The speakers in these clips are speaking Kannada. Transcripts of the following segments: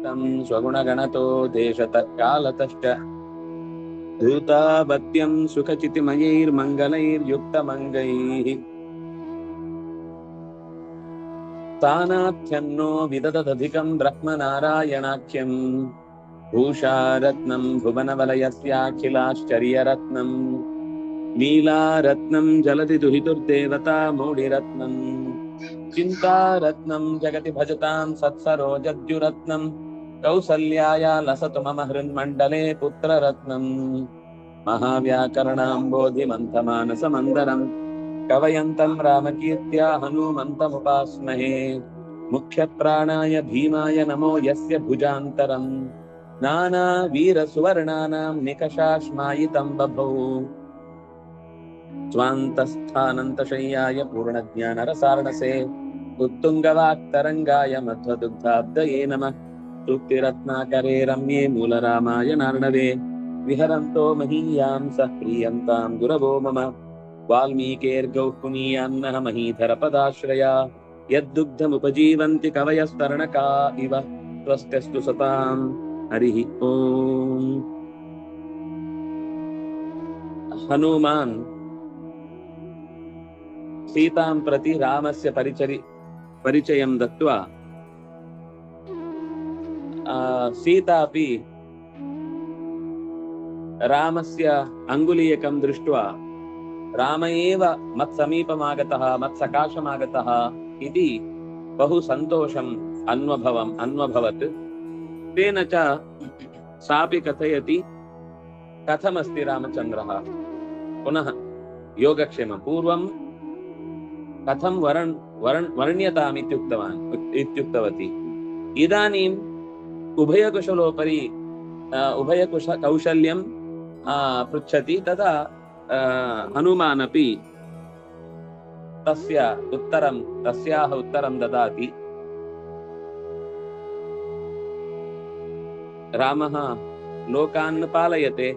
तं स्वगुणगणतो देशतत्कालतश्च धूतावत्यं सुखचितिमयैर्मङ्गलैर्युक्तमङ्गैः स्थानार्थ्यन्नो विदधदधिकं ब्रह्मनारायणाख्यं भूषारत्नं भुवनवलयस्याखिलाश्चर्यरत्नं लीलारत्नं जलधि दुहितुर्देवता मूढिरत्नं चिन्तारत्नं जगति भजतां सत्सरोजद्युरत्नं कौसल्याया लसतु मम हृन्मण्डले पुत्ररत्नं महाव्याकरणाम्बोधिमन्थमानसमन्दरं कवयन्तं रामकीर्त्या हनूमन्तमुपास्महे मुख्यप्राणाय भीमाय नमो यस्य भुजान्तरं नानावीरसुवर्णानां निकषाश्मायितं बभौ स्वान्तस्थानन्तशय्याय पूर्णज्ञानरसार्णसे उत्तुङ्गवाक्तरङ्गाय मध्वदुग्धाब्दये नमः तृप्तिरत्नाकरे रम्ये मूलरामायणार्णवे विहरन्तो महीयां सः प्रीयन्तां गुरवो मम वाल्मीकेर्गौपुनीयान्नः महीधरपदाश्रया यद्दुग्धमुपजीवन्ति कवयस्तरणका इव स्वस्त्यस्तु सतां हरिः ओम्। हनुमान् सीतां प्रति रामस्य परिचयं दत्त्वा सीतापि रामस्य अङ्गुलीयकं दृष्ट्वा राम एव मत्समीपमागतः मत्सकाशमागतः इति बहु सन्तोषम् अन्वभवत्। तेन च सापि कथयति कथमस्ति रामचन्द्रः। पुनः योगक्षेमं पूर्वं कथं वर्ण्यताम् इत्युक्तवती। इदानीम् उभयकौशल्यं पृच्छति। तदा हनुमानपि तस्याः उत्तरं ददाति। रामः लोकान् पालयते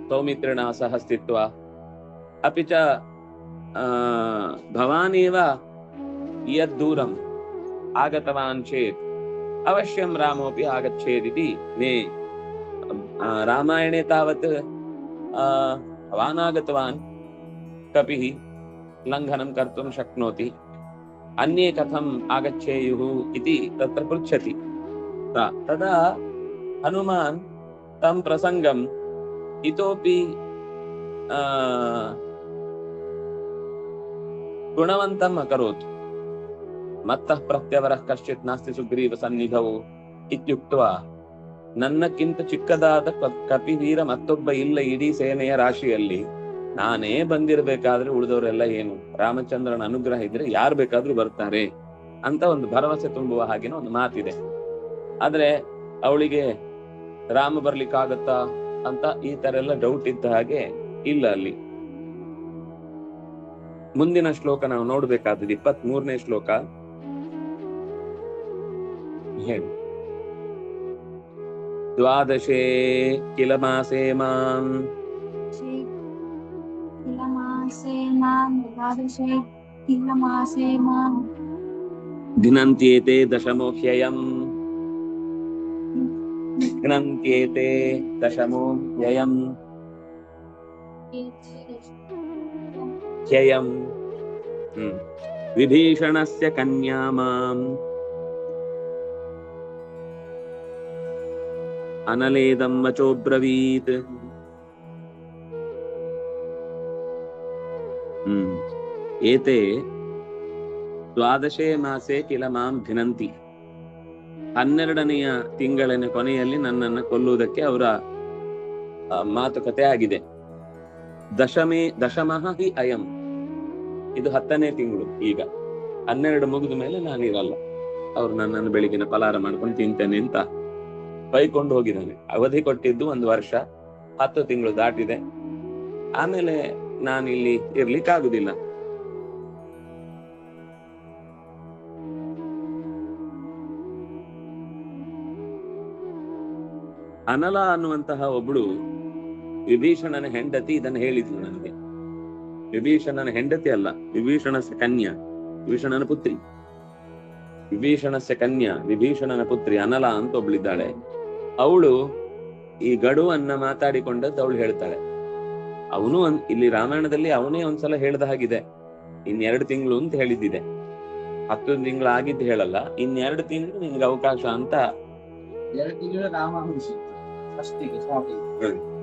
सौमित्रिणा सह स्थित्वा। अपि च भवान् एव यद्दूरम् आगतवान् चेत् अवश्यं रामोऽपि आगच्छेदिति मे रामायणे तावत् वानागतवान् कपिः लङ्घनं कर्तुं शक्नोति, अन्ये कथम् आगच्छेयुः इति तत्र पृच्छति। तदा हनुमान् तं प्रसङ्गम् इतोपि गुणवन्तम् अकरोत्। मत्तः प्रत्यवरः कश्चित् नास्ति सुग्रीवसन्निधौ इत्युक्त्वा ನನ್ನಕ್ಕಿಂತ ಚಿಕ್ಕದಾದ ಕಪಿವೀರ ಮತ್ತೊಬ್ಬ ಇಲ್ಲ ಇಡೀ ಸೇನೆಯ ರಾಶಿಯಲ್ಲಿ, ನಾನೇ ಬಂದಿರಬೇಕಾದ್ರೆ ಉಳಿದವರೆಲ್ಲ ಏನು, ರಾಮಚಂದ್ರನ ಅನುಗ್ರಹ ಇದ್ರೆ ಯಾರು ಬೇಕಾದ್ರೂ ಬರ್ತಾರೆ ಅಂತ ಒಂದು ಭರವಸೆ ತುಂಬುವ ಹಾಗೆನ ಒಂದು ಮಾತಿದೆ. ಆದ್ರೆ ಅವಳಿಗೆ ರಾಮ ಬರ್ಲಿಕ್ಕಾಗತ್ತಾ ಅಂತ ಈ ತರ ಎಲ್ಲ ಡೌಟ್ ಇದ್ದ ಹಾಗೆ ಇಲ್ಲ. ಅಲ್ಲಿ ಮುಂದಿನ ಶ್ಲೋಕ ನಾವು ನೋಡ್ಬೇಕಾದದ್ದು 23ನೇ ಶ್ಲೋಕ. ಹೇಳಿ. ದ್ವಾದಶೇ ಕಿಲ ಮಾಸೇ ಮಾಂ ಘ್ನಂತ್ಯೇತೆ ದಶಮೋಹ್ಯಯಂ ಹ್ಯಯಂ ವಿಭೀಷಣಸ್ಯ ಕನ್ಯಾ ಮಾಂ ಅನಲೇದಂ ವಚೋಬ್ರವೀತ್. ಏತೆ ದ್ವಾದಶೇ ಮಾಸೆ ಕಿಲ ಮಾಂ ಘ್ನಂತಿ. 12ನೆಯ ತಿಂಗಳಿನ ಕೊನೆಯಲ್ಲಿ ನನ್ನನ್ನು ಕೊಲ್ಲುವುದಕ್ಕೆ ಅವರ ಮಾತುಕತೆ ಆಗಿದೆ. ದಶಮಃ ಹಿ ಅಯಂ, ಇದು 10ನೇ ತಿಂಗಳು. ಈಗ 12 ಮುಗಿದ ಮೇಲೆ ನಾನಿರಲ್ಲ, ಅವ್ರು ನನ್ನನ್ನು ಬೆಳಿಗ್ಗಿನ ಫಲಾರ ಮಾಡ್ಕೊಂಡು ತಿಂತೇನೆ ಅಂತ ಬೈಕೊಂಡು ಹೋಗಿದ್ದಾನೆ. ಅವಧಿ ಕೊಟ್ಟಿದ್ದು 1 ವರ್ಷ, 10 ತಿಂಗಳು ದಾಟಿದೆ. ಆಮೇಲೆ ನಾನಿಲ್ಲಿ ಇರ್ಲಿಕ್ಕಾಗುದಿಲ್ಲ. ಅನಲ ಅನ್ನುವಂತಹ ಒಬ್ಳು ವಿಭೀಷಣನ ಹೆಂಡತಿ ಇದನ್ನು ಹೇಳಿದ್ಲು ನನಗೆ. ವಿಭೀಷಣನ ಹೆಂಡತಿ ಅಲ್ಲ, ವಿಭೀಷಣ ಕನ್ಯಾ, ವಿಭೀಷಣನ ಪುತ್ರಿ. ವಿಭೀಷಣಸ್ಯ ಕನ್ಯಾ, ವಿಭೀಷಣನ ಪುತ್ರಿ ಅನಲ ಅಂತ ಒಬ್ಳಿದ್ದಾಳೆ. ಅವಳು ಈ ಗಡುವನ್ನ ಮಾತಾಡಿಕೊಂಡದ್ದು ಅವಳು ಹೇಳ್ತಾಳೆ. ಅವನು ಇಲ್ಲಿ ರಾಮಾಯಣದಲ್ಲಿ ಅವನೇ ಒಂದ್ಸಲ ಹೇಳ್ದ ಹಾಗಿದೆ, 2 ತಿಂಗಳು ಅಂತ ಹೇಳಿದ್ದಿದೆ. 10 ತಿಂಗಳು ಆಗಿದ್ದು ಹೇಳಲ್ಲ, 2 ತಿಂಗಳು ನಿನ್ಗೆ ಅವಕಾಶ ಅಂತ. 2 ತಿಂಗಳು ರಾಮ ಫಸ್ಟಿಗೆ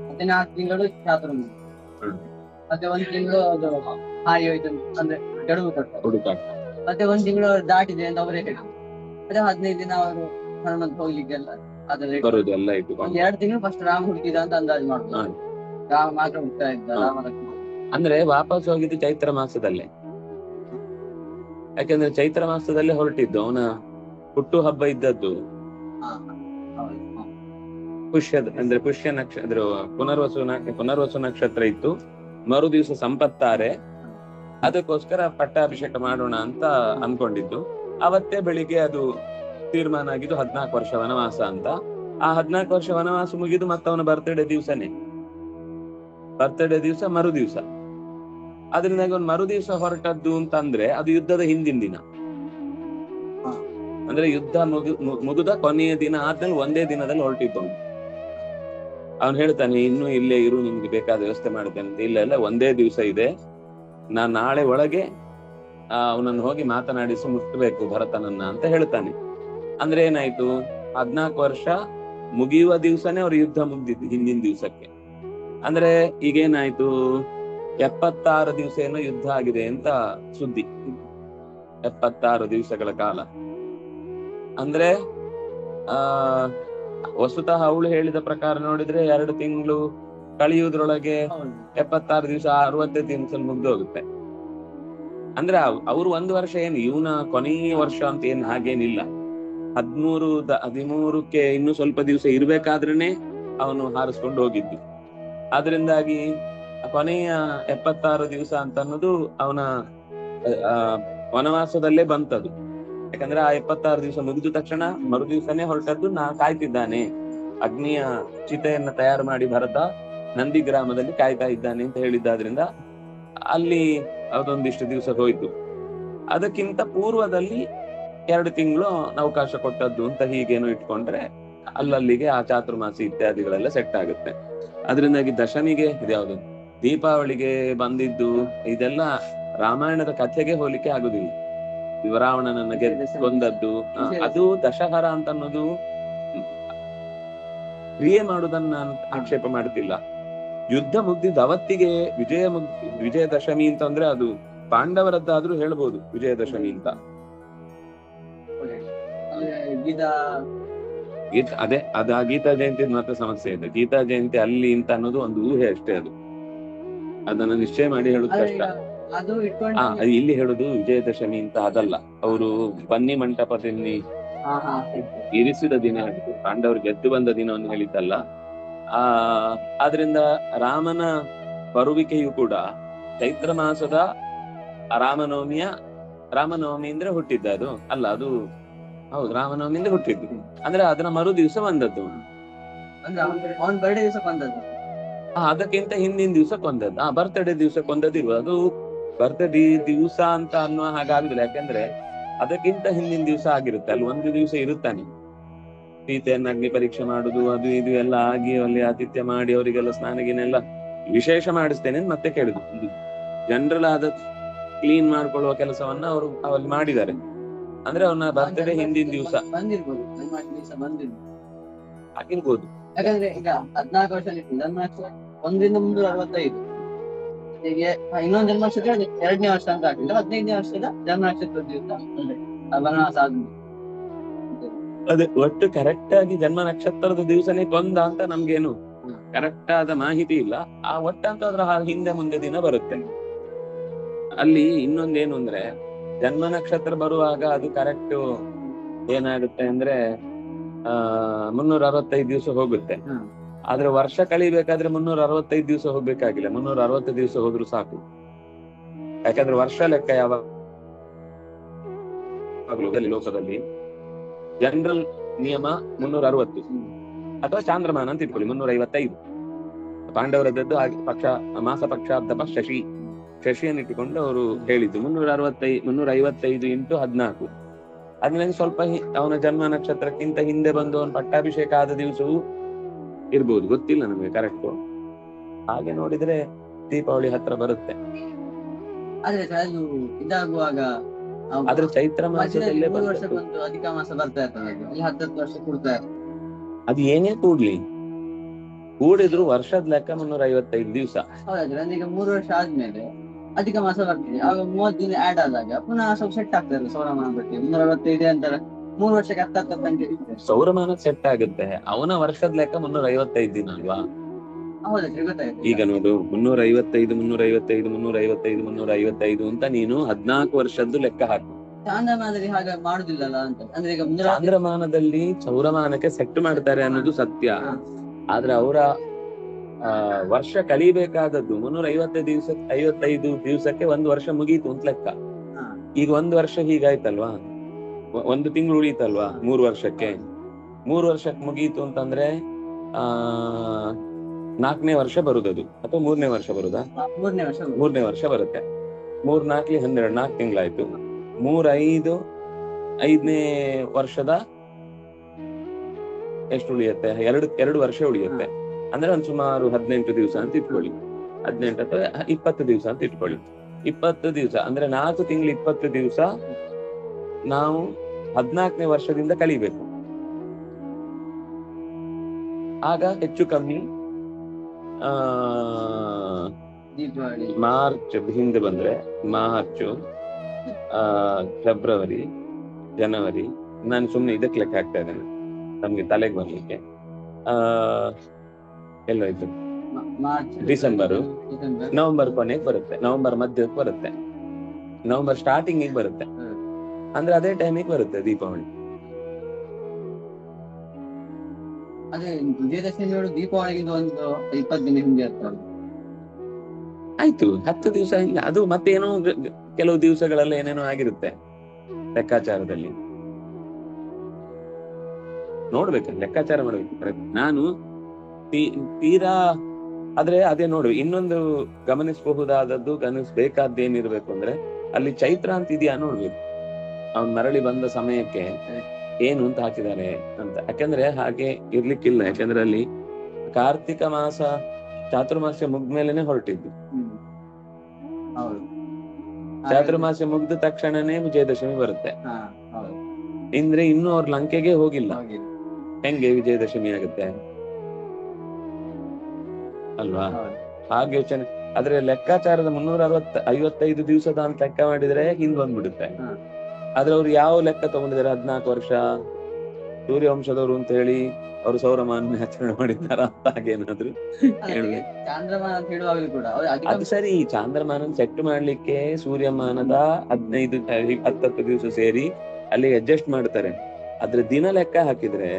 ಮತ್ತೆ 4 ತಿಂಗಳು ಚಾತುರ್ಮಾಸ, ಮತ್ತೆ 1 ತಿಂಗಳು ಅದು ಹಾರಿ ಹೋಯ್ತು ಅಂದ್ರೆ ಗಡುವು ಹುಡುಕಾಟ, ಮತ್ತೆ 1 ತಿಂಗಳು ದಾಟಿದೆ ಅಂತ ಅವರೇ ಹೇಳಿ, ಮತ್ತೆ 15 ದಿನ ಅವರು ಹನುಮಂತ ಹೋಗ್ಲಿಕ್ಕೆಲ್ಲ ಬರುದು ಎಲ್ಲ ಇಟ್ಟು 2 ತಿಂಗಳು ಫಸ್ಟ್ ರಾಮ ಹುಡುಕಿದ ಅಂತ ಅಂದಾಜು ಮಾಡ್ತಾರೆ. ರಾಮ ಮಾತ್ರ ಹುಡ್ತಾ ಇದ್ದ, ರಾಮ ಅಂದ್ರೆ ವಾಪಸ್ ಹೋಗಿದ್ದು ಚೈತ್ರ ಮಾಸದಲ್ಲೇ. ಯಾಕಂದ್ರೆ ಚೈತ್ರ ಮಾಸದಲ್ಲೇ ಹೊರಟಿದ್ದು, ಅವನ ಹುಟ್ಟು ಹಬ್ಬ ಇದ್ದದ್ದು ಪುಷ್ಯದ ಅಂದ್ರೆ ಪುಷ್ಯ ನಕ್ಷತ್ರ, ಪುನರ್ವಸು ನಕ್ಷತ್ರ ಇತ್ತು. ಮರು ದಿವಸ ಸಂಪತ್ತಾರೆ, ಅದಕ್ಕೋಸ್ಕರ ಪಟ್ಟಾಭಿಷೇಕ ಮಾಡೋಣ ಅಂತ ಅನ್ಕೊಂಡಿದ್ದು. ಅವತ್ತೇ ಬೆಳಿಗ್ಗೆ ಅದು ತೀರ್ಮಾನ ಆಗಿದ್ದು 14 ವರ್ಷ ವನವಾಸ ಅಂತ. ಆ 14 ವರ್ಷ ವನವಾಸ ಮುಗಿದು ಮತ್ತೆ ಅವನ ಬರ್ತ್ಡೇ ದಿವಸನೇ, ಬರ್ತ್ಡೇ ದಿವಸ ಮರು ದಿವಸ. ಅದರಿಂದಾಗಿ ಒಂದು ಮರು ದಿವಸ ಹೊರಟದ್ದು ಅಂತಂದ್ರೆ ಅದು ಯುದ್ಧದ ಹಿಂದಿನ ದಿನ, ಅಂದ್ರೆ ಯುದ್ಧ ಮುಗಿದ ಕೊನೆಯ ದಿನ ಆದ್ಮೇಲೆ ಒಂದೇ ದಿನದಲ್ಲಿ ಹೊರಟಿದ್ದು. ಅವನು ಹೇಳ್ತಾನೆ, ಇನ್ನು ಇಲ್ಲೇ ಇರು, ನಿಮ್ಗೆ ಬೇಕಾದ ವ್ಯವಸ್ಥೆ ಮಾಡ್ತೇನೆ ಅಂತ. ಇಲ್ಲ ಒಂದೇ ದಿವಸ ಇದೆ, ನಾನ್ ನಾಳೆ ಒಳಗೆ ಅವನನ್ನು ಹೋಗಿ ಮಾತನಾಡಿಸಿ ಮುಟ್ಟಬೇಕು ಭರತನನ್ನ ಅಂತ ಹೇಳ್ತಾನೆ. ಅಂದ್ರೆ ಏನಾಯ್ತು, 14 ವರ್ಷ ಮುಗಿಯುವ ದಿವಸನೇ ಅವ್ರ ಯುದ್ಧ ಮುಗ್ದಿತ್ತು ಹಿಂದಿನ ದಿವಸಕ್ಕೆ. ಅಂದ್ರೆ ಈಗೇನಾಯ್ತು, 76 ದಿವಸ ಏನೋ ಯುದ್ಧ ಆಗಿದೆ ಅಂತ ಸುದ್ದಿ. 76 ದಿವಸಗಳ ಕಾಲ ಅಂದ್ರೆ ವಸ್ತುತಃ ಅವಳು ಹೇಳಿದ ಪ್ರಕಾರ ನೋಡಿದ್ರೆ 2 ತಿಂಗಳು ಕಳೆಯುವುದ್ರೊಳಗೆ 76 ದಿವಸ 65 ದಿವಸ ಮುಗ್ದು ಹೋಗುತ್ತೆ. ಅಂದ್ರೆ ಅವ್ರು 1 ವರ್ಷ ಏನು ಇವನ ಕೊನೆಯ ವರ್ಷ ಅಂತ ಏನ್ ಹಾಗೇನಿಲ್ಲ. 13ಕ್ಕೆ ಇನ್ನು ಸ್ವಲ್ಪ ದಿವಸ ಇರ್ಬೇಕಾದ್ರೇನೆ ಅವನು ಹಾರಿಸ್ಕೊಂಡು ಹೋಗಿದ್ದು. ಆದ್ರಿಂದಾಗಿ ಕೊನೆಯ 76 ದಿವಸ ಅಂತ ಅನ್ನೋದು ಅವನ ವನವಾಸದಲ್ಲೇ ಬಂತದು. ಯಾಕಂದ್ರೆ ಆ 76 ದಿವಸ ಮುಗಿದ ತಕ್ಷಣ ಮರು ದಿವಸನೇ ಹೊರಟದ್ದು. ಕಾಯ್ತಿದ್ದಾನೆ, ಅಗ್ನಿಯ ಚಿತೆಯನ್ನ ತಯಾರು ಮಾಡಿ ಭರತ ನಂದಿ ಗ್ರಾಮದಲ್ಲಿ ಕಾಯ್ತಾ ಇದ್ದಾನೆ ಅಂತ ಹೇಳಿದ್ದಾದ್ರಿಂದ ಅಲ್ಲಿ ಅದೊಂದಿಷ್ಟು ದಿವಸ ಹೋಯ್ತು. ಅದಕ್ಕಿಂತ ಪೂರ್ವದಲ್ಲಿ 2 ತಿಂಗಳು ಅವಕಾಶ ಕೊಟ್ಟದ್ದು ಅಂತ ಹೀಗೇನೋ ಇಟ್ಕೊಂಡ್ರೆ ಅಲ್ಲಲ್ಲಿಗೆ ಆ ಚಾತುರ್ಮಾಸಿ ಇತ್ಯಾದಿಗಳೆಲ್ಲ ಸೆಟ್ ಆಗುತ್ತೆ. ಅದರಿಂದಾಗಿ ದಶಮಿಗೆ ಇದ್ಯಾವುದು ದೀಪಾವಳಿಗೆ ಬಂದಿದ್ದು ಇದೆಲ್ಲ ರಾಮಾಯಣದ ಕಥೆಗೆ ಹೋಲಿಕೆ ಆಗುದಿಲ್ಲ. ರಾವಣನನ್ನ ಕೊಂದದ್ದು ಅದು ದಶಹರ ಅಂತ ಅನ್ನೋದು ಕ್ರಿಯೆ ಮಾಡುವುದನ್ನ ಆಕ್ಷೇಪ ಮಾಡ್ತಿಲ್ಲ. ಯುದ್ಧ ಮುಗ್ದಿದ್ದು ಅವತ್ತಿಗೆ ವಿಜಯದಶಮಿ ಅಂತಂದ್ರೆ ಅದು ಪಾಂಡವರದ್ದಾದ್ರೂ ಹೇಳ್ಬೋದು ವಿಜಯದಶಮಿ ಅಂತ. ಅದೇ ಆ ಗೀತಾ ಜಯಂತಿ ಮಾತ್ರ ಸಮಸ್ಯೆ ಇದೆ. ಗೀತಾ ಜಯಂತಿ ಅಲ್ಲಿ ಅಂತ ಅನ್ನೋದು ಒಂದು ಊಹೆ ಅಷ್ಟೇ, ಅದನ್ನ ನಿಶ್ಚಯ ಮಾಡಿ ಹೇಳುದು ಕಷ್ಟ. ಇಲ್ಲಿ ಹೇಳುದು ವಿಜಯದಶಮಿ ಅಂತ ಅದಲ್ಲ. ಅವರು ಬನ್ನಿ ಮಂಟಪದಲ್ಲಿ ಇರಿಸಿದ ದಿನ, ಪಾಂಡವರು ಗೆದ್ದು ಬಂದ ದಿನವನ್ನು ಹೇಳಿದ್ದಲ್ಲ. ಆದ್ರಿಂದ ರಾಮನ ಬರುವಿಕೆಯು ಕೂಡ ಚೈತ್ರ ಮಾಸದ ರಾಮನವಮಿ ಅಂದ್ರೆ ಹುಟ್ಟಿದ್ದ ಅದು ಅಲ್ಲ, ಅದು ಹೌದು ರಾಮನವಮಿಯಿಂದ ಹುಟ್ಟಿದ್ದು. ಅಂದ್ರೆ ಅದನ್ನ ಮರು ದಿವಸ ಬಂದದ್ದು, ಅದಕ್ಕಿಂತ ಹಿಂದಿನ ದಿವಸ ಕೊಂದದ್ದು. ಬರ್ತ್ಡೇ ದಿವಸ ಕೊಂದದ್ದು ಇರುವ ಅದು ಬರ್ತ್ಡೇ ದಿವಸ ಅಂತ ಅನ್ನುವ ಹಾಗಾಗುದಿಲ್ಲ. ಯಾಕಂದ್ರೆ ಅದಕ್ಕಿಂತ ಹಿಂದಿನ ದಿವಸ ಆಗಿರುತ್ತೆ. ಅಲ್ಲಿ 1 ದಿವಸ ಇರುತ್ತಾನೆ, ಸೀತೆಯನ್ನ ಅಗ್ನಿ ಪರೀಕ್ಷೆ ಮಾಡುದು ಅದು ಇದು ಎಲ್ಲ ಆಗಿ ಅಲ್ಲಿ ಆತಿಥ್ಯ ಮಾಡಿ ಅವರಿಗೆಲ್ಲ ಸ್ನಾನಗಿನೆಲ್ಲ ವಿಶೇಷ ಮಾಡಿಸ್ತೇನೆ ಮತ್ತೆ ಕೇಳುದು. ಜನರಲ್ ಆದ ಕ್ಲೀನ್ ಮಾಡ್ಕೊಳ್ಳುವ ಕೆಲಸವನ್ನ ಅವರು ಅಲ್ಲಿ ಮಾಡಿದ್ದಾರೆ. ಅಂದ್ರೆ ಅವನ ಬರ್ತ್ಡೇ ಹಿಂದಿನ ದಿವಸ ಆಗಿರ್ಬೋದು. ಯಾಕಂದ್ರೆ ಈಗ 14 ವರ್ಷ 1ರಿಂದ 365 ಹೀಗೆ ಇನ್ನೊಂದು ಜನ್ಮಾಕ್ಷತ್ರ 2ನೇ ವರ್ಷ ಅಂತ ಆಗಿಲ್ಲ, 15ನೇ ವರ್ಷದ ಜನ್ಮಾಕ್ಷತ್ರ ದಿವಸ ವನವಾಸ ಆದ್ಮೇಲೆ. ಅದೇ ಒಟ್ಟು ಕರೆಕ್ಟ್ ಆಗಿ ಜನ್ಮ ನಕ್ಷತ್ರದ ದಿವಸನೇ ಕೊಂದ ಅಂತ ನಮ್ಗೇನು ಕರೆಕ್ಟ್ ಆದ ಮಾಹಿತಿ ಇಲ್ಲ. ಆ ಒಟ್ಟಂತ ಅದ್ರ ಹಿಂದೆ ಮುಂದೆ ದಿನ ಬರುತ್ತೆ. ಅಲ್ಲಿ ಇನ್ನೊಂದೇನು ಅಂದ್ರೆ ಜನ್ಮ ನಕ್ಷತ್ರ ಬರುವಾಗ ಅದು ಕರೆಕ್ಟ್ ಏನಾಗುತ್ತೆ ಅಂದ್ರೆ 365 ದಿವಸ ಹೋಗುತ್ತೆ. ಆದ್ರೆ ವರ್ಷ ಕಳಿಬೇಕಾದ್ರೆ 365 ದಿವಸ ಹೋಗ್ಬೇಕಾಗಿಲ್ಲ, 360 ದಿವಸ ಹೋದ್ರು ಸಾಕು. ಯಾಕಂದ್ರೆ ವರ್ಷ ಲೆಕ್ಕ ಯಾವಾಗಲೂ ಲೋಕದಲ್ಲಿ ಜನರಲ್ ನಿಯಮ 360 ಅಥವಾ ಚಾಂದ್ರಮಾನ ಅಂತ ಇಟ್ಕೊಳ್ಳಿ 355. ಪಾಂಡವರದ್ದು ಮಾಸ ಪಕ್ಷಾರ್ಧ ಶಶಿಯನ್ನು ಇಟ್ಟುಕೊಂಡು ಅವರು ಹೇಳಿದ್ದು 355 × 14 ಅದ್ರಲ್ಲಿ ಸ್ವಲ್ಪ ಅವನ ಜನ್ಮ ನಕ್ಷತ್ರಕ್ಕಿಂತ ಹಿಂದೆ ಬಂದು ಅವನ ಪಟ್ಟಾಭಿಷೇಕ ಆದ ದಿವಸವೂ ಇರ್ಬೋದು, ಗೊತ್ತಿಲ್ಲ ನಮಗೆ ಕರೆಕ್ಟ್. ಹಾಗೆ ನೋಡಿದ್ರೆ ದೀಪಾವಳಿ ಹತ್ರ ಬರುತ್ತೆ. ಆದ್ರೆ ಅದು ಇದಾಗುವಾಗ ಆದ್ರೆ ಚೈತ್ರ ಮಾಸದಲ್ಲೇ 3 ವರ್ಷಕ್ಕೊಂದು ಅಧಿಕ ಮಾಸ ಬರ್ತಾ ಇರ್ತದೆ, ಅಲ್ಲಿ 10 ವರ್ಷ ಕೊಡ್ತಾ ಇರ್ತದೆ. ಅದು ಏನೇ ಕೂಡಿದ್ರು ವರ್ಷದ ಲೆಕ್ಕ 355 ದಿವಸ. ಹೌದಾದ್ರೆ ಈಗ 3 ವರ್ಷ ಆದ್ಮೇಲೆ ಅಧಿಕ ಮಾಸ ಬರ್ತದೆ, ಆಗ 30 ದಿನ ಆಡ್ ಆದಾಗ ಪುನಃ ಸ್ವಲ್ಪ ಸೆಟ್ ಆಗ್ತದೆ ಸೌರಮಾನ ಬಗ್ಗೆ. 365 ಅಂತಾರೆ, 3 ವರ್ಷಕ್ಕೆ 10 ಸೌರಮಾನ ಸೆಟ್ ಆಗುತ್ತೆ. ಅವನ ವರ್ಷದ ಲೆಕ್ಕ 355 ದಿನ ಅಲ್ವಾ? ಈಗ ನೋಡು 355 ಅಂತ ನೀನು 14 ವರ್ಷದ್ದು ಲೆಕ್ಕ ಹಾಕು. ಚಾಂದ್ರಮಾನದಲ್ಲಿ ಹಾಗೆ ಮಾಡುದಿಲ್ಲಲ್ಲ ಅಂತ. ಅಂದ್ರೆ ಈಗ ಚಾಂದ್ರಮಾನದಲ್ಲಿ ಸೌರಮಾನಕ್ಕೆ ಸೆಟ್ ಮಾಡ್ತಾರೆ ಅನ್ನೋದು ಸತ್ಯ. ಆದ್ರೆ ಅವರ ವರ್ಷ ಕಲಿಬೇಕಾದದ್ದು 355 ದಿವಸಕ್ಕೆ 1 ವರ್ಷ ಮುಗೀತು ಅಂತ ಲೆಕ್ಕ. ಈಗ 1 ವರ್ಷ ಹೀಗಾಯ್ತಲ್ವಾ, 1 ತಿಂಗಳು ಉಳೀತಲ್ವಾ 3 ವರ್ಷಕ್ಕೆ. 3 ವರ್ಷಕ್ಕೆ ಮುಗೀತು ಅಂತಂದ್ರೆ 4ನೇ ವರ್ಷ ಬರುದದು, ಅಥವಾ 3ನೇ ವರ್ಷ ಬರುದಾ? 3ನೇ ವರ್ಷ ಬರುತ್ತೆ. 3 4 12 4 ತಿಂಗಳಾಯ್ತು. 3 5ನೇ ವರ್ಷದ ಎಷ್ಟು ಉಳಿಯುತ್ತೆ? 2 ವರ್ಷ ಉಳಿಯುತ್ತೆ. ಅಂದ್ರೆ ಒಂದು ಸುಮಾರು 18 ದಿವಸ ಅಂತ ಇಟ್ಕೊಳ್ಳಿ. 18 ಅಥವಾ 20 ದಿವಸ ಅಂತ ಇಟ್ಕೊಳ್ಳಿ. 20 ದಿವಸ ಅಂದ್ರೆ 4 ತಿಂಗಳು 20 ದಿವಸ ನಾವು 14ನೇ ವರ್ಷದಿಂದ ಕಲಿಬೇಕು. ಆಗ ಹೆಚ್ಚು ಕಮ್ಮಿ ಮಾರ್ಚ್ ಹಿಂದೆ ಬಂದ್ರೆ ಮಾರ್ಚ್, ಫೆಬ್ರವರಿ, ಜನವರಿ, ನಾನು ಸುಮ್ನೆ ಇದಕ್ಕೆ ಲೆಕ್ಕ ಹಾಕ್ತಾ ಇದ್ದೇನೆ ನಮ್ಗೆ ತಲೆಗೆ ಬರ್ಲಿಕ್ಕೆ. ಎಲ್ಲೋಯ್ತು? ಡಿಸೆಂಬರು, ನವೆಂಬರ್ ಕೊನೆಗೆ ಬರುತ್ತೆ, ನವೆಂಬರ್ ಮಧ್ಯಕ್ಕೆ ಬರುತ್ತೆ, ನವೆಂಬರ್ ಸ್ಟಾರ್ಟಿಂಗ್ ಬರುತ್ತೆ. ಅಂದ್ರೆ ಅದೇ ಟೈಮಿಗೆ ಬರುತ್ತೆ ದೀಪಾವಳಿ. ಅದೇ ವಿಜಯದಶಮಿ ದೀಪಾವಳಿಗಿಂತ ಒಂದು 20 ದಿನ ಹಿಂದೆ ಇರ್ತದೆ. ಆಯ್ತು, 10 ದಿವಸ ಇಲ್ಲ, ಅದು ಮತ್ತೇನೋ ಕೆಲವು ದಿವಸಗಳೆಲ್ಲ ಏನೇನೋ ಆಗಿರುತ್ತೆ ಲೆಕ್ಕಾಚಾರದಲ್ಲಿ. ನೋಡ್ಬೇಕು, ಲೆಕ್ಕಾಚಾರ ಮಾಡ್ಬೇಕು. ನಾನು ತೀರಾ ಆದ್ರೆ ಅದೇ ನೋಡು, ಇನ್ನೊಂದು ಗಮನಿಸಬಹುದಾದದ್ದು, ಗಮನಿಸಬೇಕಾದ್ದೇನಿರ್ಬೇಕು ಅಂದ್ರೆ ಅಲ್ಲಿ ಚೈತ್ರ ಅಂತ ಇದೆಯಾ ನೋಡ್ಬೇಕು. ಅವ್ನ್ ಮರಳಿ ಬಂದ ಸಮಯಕ್ಕೆ ಏನು ಅಂತ ಹಾಕಿದ್ದಾರೆ ಅಂತ. ಯಾಕಂದ್ರೆ ಹಾಗೆ ಇರ್ಲಿಕ್ಕಿಲ್ಲ, ಯಾಕಂದ್ರೆ ಅಲ್ಲಿ ಕಾರ್ತಿಕ ಮಾಸ ಚಾತುರ್ಮಾಸ್ಯ ಮುಗ್ದ್ಮೇಲೆನೆ ಹೊರಟಿದ್ದು. ಚಾತುರ್ಮಾಸ್ಯ ಮುಗ್ದ ತಕ್ಷಣನೇ ವಿಜಯದಶಮಿ ಬರುತ್ತೆ. ಅಂದ್ರೆ ಇನ್ನು ಅವ್ರ ಲಂಕೆಗೆ ಹೋಗಿಲ್ಲ, ಹೆಂಗೆ ವಿಜಯದಶಮಿ ಆಗುತ್ತೆ ಅಲ್ವಾ? ಹಾಗೆ ಯೋಚನೆ. ಆದ್ರೆ ಲೆಕ್ಕಾಚಾರದ 355 ದಿವಸದ ಅಂತ ಲೆಕ್ಕ ಮಾಡಿದ್ರೆ ಹಿಂದ್ ಬಂದ್ಬಿಡುತ್ತೆ. ಆದ್ರೆ ಅವ್ರು ಯಾವ ಲೆಕ್ಕ ತಗೊಂಡಿದ್ದಾರೆ? 14 ವರ್ಷ ಸೂರ್ಯವಂಶದವರು ಅಂತ ಹೇಳಿ ಅವರು ಸೌರಮಾನ ಆಚರಣೆ ಮಾಡಿದ್ದಾರ ಅಂತ ಹಾಗೇನಾದ್ರು ಅದು ಸರಿ. ಚಾಂದ್ರಮಾನ ಸೆಟ್ ಮಾಡ್ಲಿಕ್ಕೆ ಸೂರ್ಯಮಾನದ 15-10 ದಿವಸ ಸೇರಿ ಅಲ್ಲಿ ಅಡ್ಜಸ್ಟ್ ಮಾಡ್ತಾರೆ. ಆದ್ರೆ ದಿನ ಲೆಕ್ಕ ಹಾಕಿದ್ರೆ,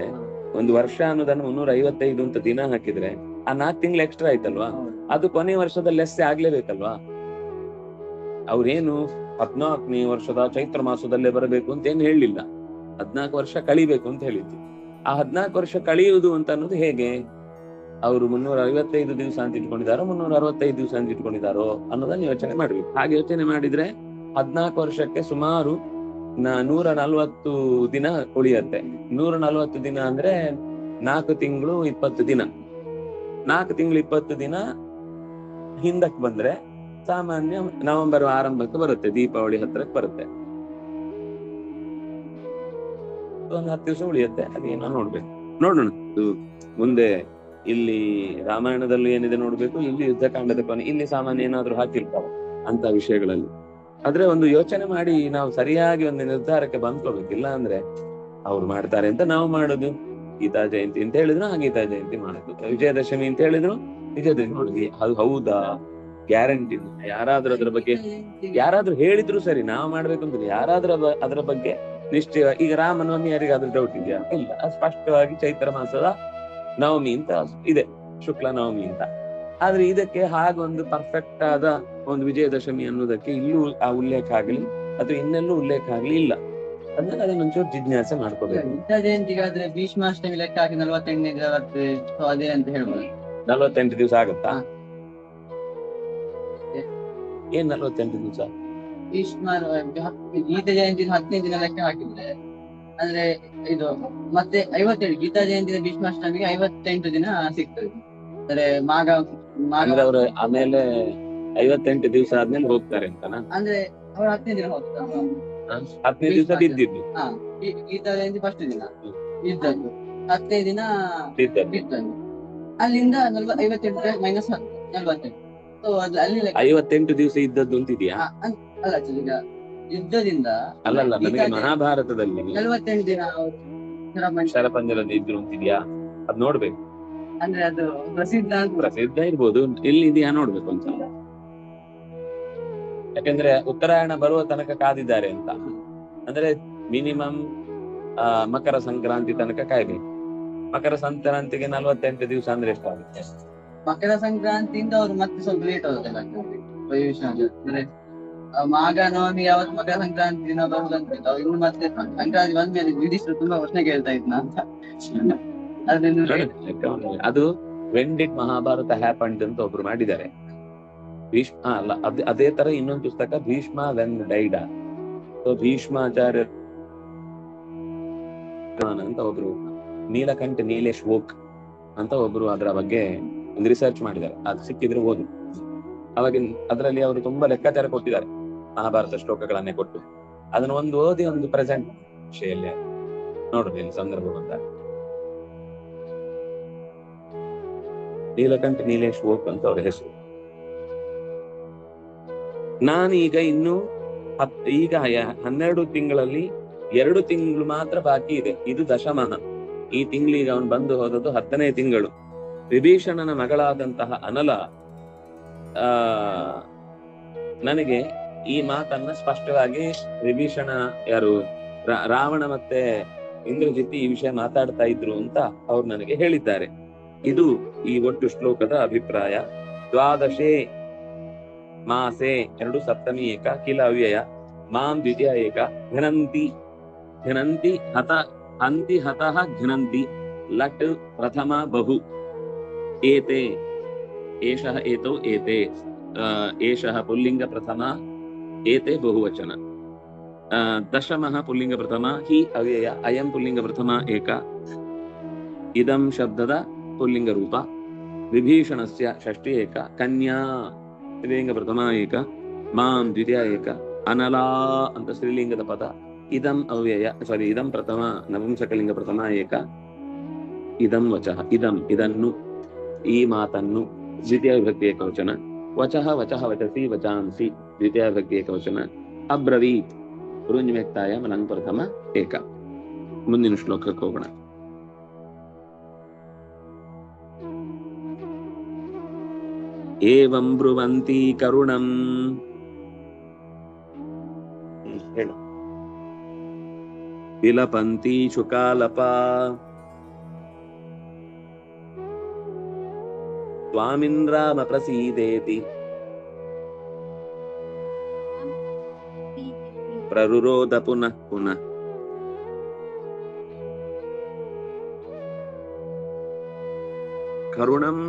ಒಂದು ವರ್ಷ ಅನ್ನೋದನ್ನ 355 ಅಂತ ದಿನ ಹಾಕಿದ್ರೆ ಆ 4 ತಿಂಗಳು ಎಕ್ಸ್ಟ್ರಾ ಆಯ್ತಲ್ವಾ? ಅದು ಕೊನೆ ವರ್ಷದ ಲೆಸ್ಸೆ ಆಗ್ಲೇಬೇಕಲ್ವಾ? ಅವ್ರೇನು 14ನೇ ವರ್ಷದ ಚೈತ್ರ ಮಾಸದಲ್ಲೇ ಬರಬೇಕು ಅಂತ ಏನ್ ಹೇಳಿಲ್ಲ, 14 ವರ್ಷ ಕಳಿಬೇಕು ಅಂತ ಹೇಳಿದ್ರು. ಆ 14 ವರ್ಷ ಕಳಿಯುವುದು ಅಂತ ಅನ್ನೋದು ಹೇಗೆ? ಅವರು 355 ದಿವಸ ಅಂತ ಇಟ್ಕೊಂಡಿದಾರೋ 365 ದಿವಸ ಅಂತ ಇಟ್ಕೊಂಡಿದಾರೋ ಅನ್ನೋದನ್ನ ಯೋಚನೆ ಮಾಡ್ಬೇಕು. ಹಾಗೆ ಯೋಚನೆ ಮಾಡಿದ್ರೆ 14 ವರ್ಷಕ್ಕೆ ಸುಮಾರು 140 ದಿನ ಉಳಿಯತ್ತೆ. 140 ದಿನ ಅಂದ್ರೆ 4 ತಿಂಗಳು 20 ದಿನ. 4 ತಿಂಗಳು 20 ದಿನ ಹಿಂದಕ್ಕೆ ಬಂದ್ರೆ ಸಾಮಾನ್ಯ ನವೆಂಬರ್ ಆರಂಭಕ್ಕೆ ಬರುತ್ತೆ, ದೀಪಾವಳಿ ಹತ್ರಕ್ಕೆ ಬರುತ್ತೆ. ಒಂದು 10 ದಿವಸ ಉಳಿಯುತ್ತೆ. ಅದೇನೋ ನೋಡ್ಬೇಕು, ನೋಡೋಣ ಮುಂದೆ. ಇಲ್ಲಿ ರಾಮಾಯಣದಲ್ಲಿ ಏನಿದೆ ನೋಡ್ಬೇಕು, ಇಲ್ಲಿ ಯುದ್ಧಕಾಂಡದ ಕೊನೆ, ಇಲ್ಲಿ ಸಾಮಾನ್ಯ ಏನಾದ್ರು ಹಾಕಿರ್ತಾರೆ ಅಂತ ವಿಷಯಗಳಲ್ಲಿ. ಆದ್ರೆ ಒಂದು ಯೋಚನೆ ಮಾಡಿ ನಾವು ಸರಿಯಾಗಿ ಒಂದು ನಿರ್ಧಾರಕ್ಕೆ ಬಂದ್ಕೋಬೇಕಿಲ್ಲ ಅಂದ್ರೆ ಅವ್ರು ಮಾಡ್ತಾರೆ ಅಂತ ನಾವು ಮಾಡುದು. ಗೀತಾ ಜಯಂತಿ ಅಂತ ಹೇಳಿದ್ರು ಗೀತಾ ಜಯಂತಿ ಮಾಡುದು, ವಿಜಯದಶಮಿ ಅಂತ ಹೇಳಿದ್ರು ವಿಜಯದಶಮಿ ಮಾಡುದು. ಅದು ಹೌದಾ? ಗ್ಯಾರಂಟಿ ಯಾರಾದ್ರೂ ಅದ್ರ ಬಗ್ಗೆ ಯಾರಾದ್ರೂ ಹೇಳಿದ್ರು ಸರಿ, ನಾವು ಮಾಡ್ಬೇಕು ಅಂದ್ರೆ ಯಾರಾದ್ರೂ ಅದರ ಬಗ್ಗೆ ನಿಶ್ಚಯ. ಈಗ ರಾಮನವಮಿ ಯಾರಿಗಾದ್ರೂ ಡೌಟ್ ಇದೆಯಾ? ಇಲ್ಲ, ಸ್ಪಷ್ಟವಾಗಿ ಚೈತ್ರ ಮಾಸದ ನವಮಿ ಅಂತ ಇದೆ, ಶುಕ್ಲ ನವಮಿ ಅಂತ. ಆದ್ರೆ ಇದಕ್ಕೆ ಹಾಗೊಂದು ಪರ್ಫೆಕ್ಟ್ ಆದ ಒಂದು ವಿಜಯದಶಮಿ ಅನ್ನೋದಕ್ಕೆ ಇಲ್ಲೂ ಆ ಉಲ್ಲೇಖ ಆಗಲಿ ಅಥವಾ ಇನ್ನೆಲ್ಲೂ ಉಲ್ಲೇಖ ಆಗ್ಲಿ ಇಲ್ಲ. ಅಂದ್ರೆ ಅದನ್ನೊಂಚೂರು ಜಿಜ್ಞಾಸೆ ಮಾಡ್ಕೋಬೇಕು. ಜಯಂತಿಗಾದ್ರೆ ಭೀಷ್ಮಾಷ್ಟಮಿ ಲೆಕ್ಕ ಹಾಕಿ 48ನೇ ದಿನ ಬರ್ತದೆ, ಅದೇ ಅಂತ ಹೇಳ್ಬೋದು. 48 ದಿವಸ ಆಗುತ್ತಾ? ಏನ್ 48 ದಿವಸ? ಭೀಷ್ಮ ಗೀತಾ ಜಯಂತಿ 10ನೇ ದಿನ ಲೆಕ್ಕ ಹಾಕಿದ್ರೆ ಅಂದ್ರೆ ಇದು ಮತ್ತೆ 57 ಗೀತಾ ಜಯಂತಿ ಭೀಷ್ಮಾಷ್ಟಮಿಗೆ 58 ದಿನ ಸಿಗ್ತದೆ. ಅಂದ್ರೆ ಅಂದ್ರೆ ಅವರು ಆಮೇಲೆ 58 ದಿವಸ ಆದ್ಮೇಲೆ ಹೋಗ್ತಾರೆ ಅಂತನಾ? ಅಂದ್ರೆ ಅವ್ರು 10ನೇ ದಿನ ಹೋಗ್ತಾರೆ. 10ನೇ ದಿವಸ ಬಿದ್ದಿದ್ದು. ಗೀತಾ ಜಯಂತಿ ಫಸ್ಟ್ ದಿನ ಇದ್ದದ್ದು, 10ನೇ ದಿನ ಬಿದ್ದದ್ದು. ಅಲ್ಲಿಂದ 58 ಮೈನಸ್ 48. ಸೊ ಅಲ್ಲಿ 58 ದಿವಸ ಇದ್ದದ್ದು ಅಂತಿದ್ಯಾ? ಅಲ್ಲ ಈಗ ಯುದ್ಧದಿಂದ ಅಲ್ಲ ನನಗೆ ಮಹಾಭಾರತದಲ್ಲಿ 48 ದಿನ ಶರಪಂಜರಲ್ಲಿ ಇದ್ರು ಅಂತಿದ್ಯಾ? ಅದ್ ನೋಡ್ಬೇಕು. ಅಂದ್ರೆ ಅದು ಪ್ರಸಿದ್ಧ ಇರ್ಬೋದು, ಇಲ್ಲಿ ಇದೆಯಾ ನೋಡ್ಬೇಕು ಒಂದ್ಸಲ. ಯಾಕಂದ್ರೆ ಉತ್ತರಾಯಣ ಬರುವ ತನಕ ಕಾದಿದ್ದಾರೆ ಅಂತ. ಅಂದ್ರೆ ಮಿನಿಮಮ್ ಮಕರ ಸಂಕ್ರಾಂತಿ ತನಕ ಕಾಯ್ಬೇಕು. ಮಕರ ಸಂಕ್ರಾಂತಿಗೆ 48 ದಿವಸ ಅಂದ್ರೆ ಎಷ್ಟಾಗುತ್ತೆ? ಮಕರ ಸಂಕ್ರಾಂತಿಯಿಂದ ಅವ್ರು ಮತ್ತೆ ಸ್ವಲ್ಪ ಲೇಟ್ ಆಗುತ್ತಲ್ಲ ಅಂದ್ರೆ ಮಾಘ ನವಮಿ ಯಾವತ್ತು ಮಕರ ಸಂಕ್ರಾಂತಿ ದಿನ ಬರುದಂತ ಇನ್ನು ಮತ್ತೆ ಸಂಕ್ರಾಂತಿ ಬಂದ್ಮೇಲೆ ಯುಧಿಷ್ಠಿರ ತುಂಬಾ ಪ್ರಶ್ನೆ ಕೇಳ್ತಾ ಇದ್ನ ಅಂತ. ಅದು ವೆನ್ ಡಿಡ್ ಮಹಾಭಾರತ ಹ್ಯಾಪನ್ಡ್ ಅಂತ ಒಬ್ರು ಮಾಡಿದ್ದಾರೆ. ಭೀಷ್ಮ ಅಲ್ಲ, ಅದೇ ತರ ಇನ್ನೊಂದು ಪುಸ್ತಕ ಭೀಷ್ಮ ವೆನ್ ಡೈಡ. ಸೊ ಭೀಷ್ಮಾಚಾರ್ಯ ಅಂತ ಒಬ್ರು ನೀಲಕಂಠ ನೀಲೇಶ್ ವೋಕ್ ಅಂತ ಒಬ್ರು ಅದರ ಬಗ್ಗೆ ಒಂದು ರಿಸರ್ಚ್ ಮಾಡಿದ್ದಾರೆ. ಅದು ಸಿಕ್ಕಿದ್ರೆ ಓದು. ಅವಾಗ ಅದರಲ್ಲಿ ಅವರು ತುಂಬಾ ಲೆಕ್ಕಾಚಾರ ಕೊಟ್ಟಿದ್ದಾರೆ, ಮಹಾಭಾರತ ಶ್ಲೋಕಗಳನ್ನೇ ಕೊಟ್ಟು. ಅದನ್ನ ಒಂದು ಓದಿ ಒಂದು ಪ್ರೆಸೆಂಟ್ ವಿಷಯಲ್ಲಿ ನೋಡ್ರಿ ಇಲ್ಲಿ ಸಂದರ್ಭ ಬಂದಾಗ. ನೀಲಕಂಠ ನೀಲೇಶ್ ವೋಕ್ ಅಂತ ಅವ್ರ ಹೆಸರು. ನಾನೀಗ ಇನ್ನು ಈಗ 12 ತಿಂಗಳಲ್ಲಿ 2 ತಿಂಗಳು ಮಾತ್ರ ಬಾಕಿ ಇದೆ. ಇದು ದಶಮಃ. ಈ ತಿಂಗಳಿಗೆ ಅವನು ಬಂದು ಹೋದದ್ದು 10ನೇ ತಿಂಗಳು. ವಿಭೀಷಣನ ಮಗಳಾದಂತಹ ಅನಲ ನನಗೆ ಈ ಮಾತನ್ನ ಸ್ಪಷ್ಟವಾಗಿ ವಿಭೀಷಣ ಯಾರು ರಾವಣ ಮತ್ತೆ ಇಂದ್ರಜಿತ್ ಈ ವಿಷಯ ಮಾತಾಡ್ತಾ ಇದ್ರು ಅಂತ ಅವ್ರು ನನಗೆ ಹೇಳಿದ್ದಾರೆ. ಇದು ಈ ಒಟ್ಟು ಶ್ಲೋಕದ ಅಭಿಪ್ರಾಯ. ದ್ವಾದಶೇ ಮಾಸೆ 2 ಸಪ್ತಮಿ ಏಕ ಕಿಲ ಅವ್ಯಯ ಮಾಂ ದ್ವಿತೀಯ ಏಕ ಘ್ನಂತಿ ಹತಃ ಘ್ನಂತಿ ಲಟ್ ಪ್ರಥಮ ಬಹು ಏತೆ ಏಷಃ ಏತೌ ಏತೆ ಏಷಃ ಪುಲ್ಲಿಂಗ ಪ್ರಥಮ ಏತೆ ಬಹುವಚನ ದಶಮಃ ಪುಲ್ಲಿಂಗ ಪ್ರಥಮ ಹಿ ಅವ್ಯಯ ಅಯಂ ಪುಲ್ಲಿಂಗ ಪ್ರಥಮ ಏಕ ಇದಂ ಶಬ್ದದ ಪುಲ್ಲಿಂಗ ರೂಪ ವಿಭೀಷಣಸ್ಯ ಷಷ್ಠಿ ಏಕ ಕನ್ಯಾ ಸ್ತ್ರೀಲಿಂಗ ಪ್ರಥಮ ಏಕ ಮಾಂ ದ್ವಿತೀಯ ಏಕ ಅನಲಾ ಅಂತ ಸ್ತ್ರೀಲಿಂಗದ ಪದ ಇದಂ ಅವ್ಯಯ ಇದಂ ಪ್ರಥಮ ನಪುಂಸಕಲಿಂಗ ಪ್ರಥಮ ಏಕ ಇದಂ ವಚಃ ಇದನ್ನು ಈ ಮಾತನ್ನು ದ್ವಿತೀಯ ವಿಭಕ್ತಿ ಏಕವಚನ ವಚಃ ವಚಸಿ ವಚಾಂಸಿ ದ್ವಿತೀಯ ವಿಭಕ್ತಿ ಏಕವಚನ ಅಬ್ರವೀತ್ ಋಣ್ವ್ಯಕ್ತಾಯ ಲಂಗ್ ಪ್ರಥಮ ಏಕ. ಮುಂದಿನ ಶ್ಲೋಕಕ್ಕೆ ಹೋಗೋಣ. ಏವಂ ಬ್ರುವಂತಿ ಕರುಣಂ ಹೇಳು ವಿಲಪಂತಿ ಶುಕಾಲಪ ತ್ವಾಮಿಂದ್ರಾಮ ಪ್ರಸೀದೇತಿ ಪ್ರರುರೋಧ ಪುನಃ ಪುನಃ ಕರುಣಂ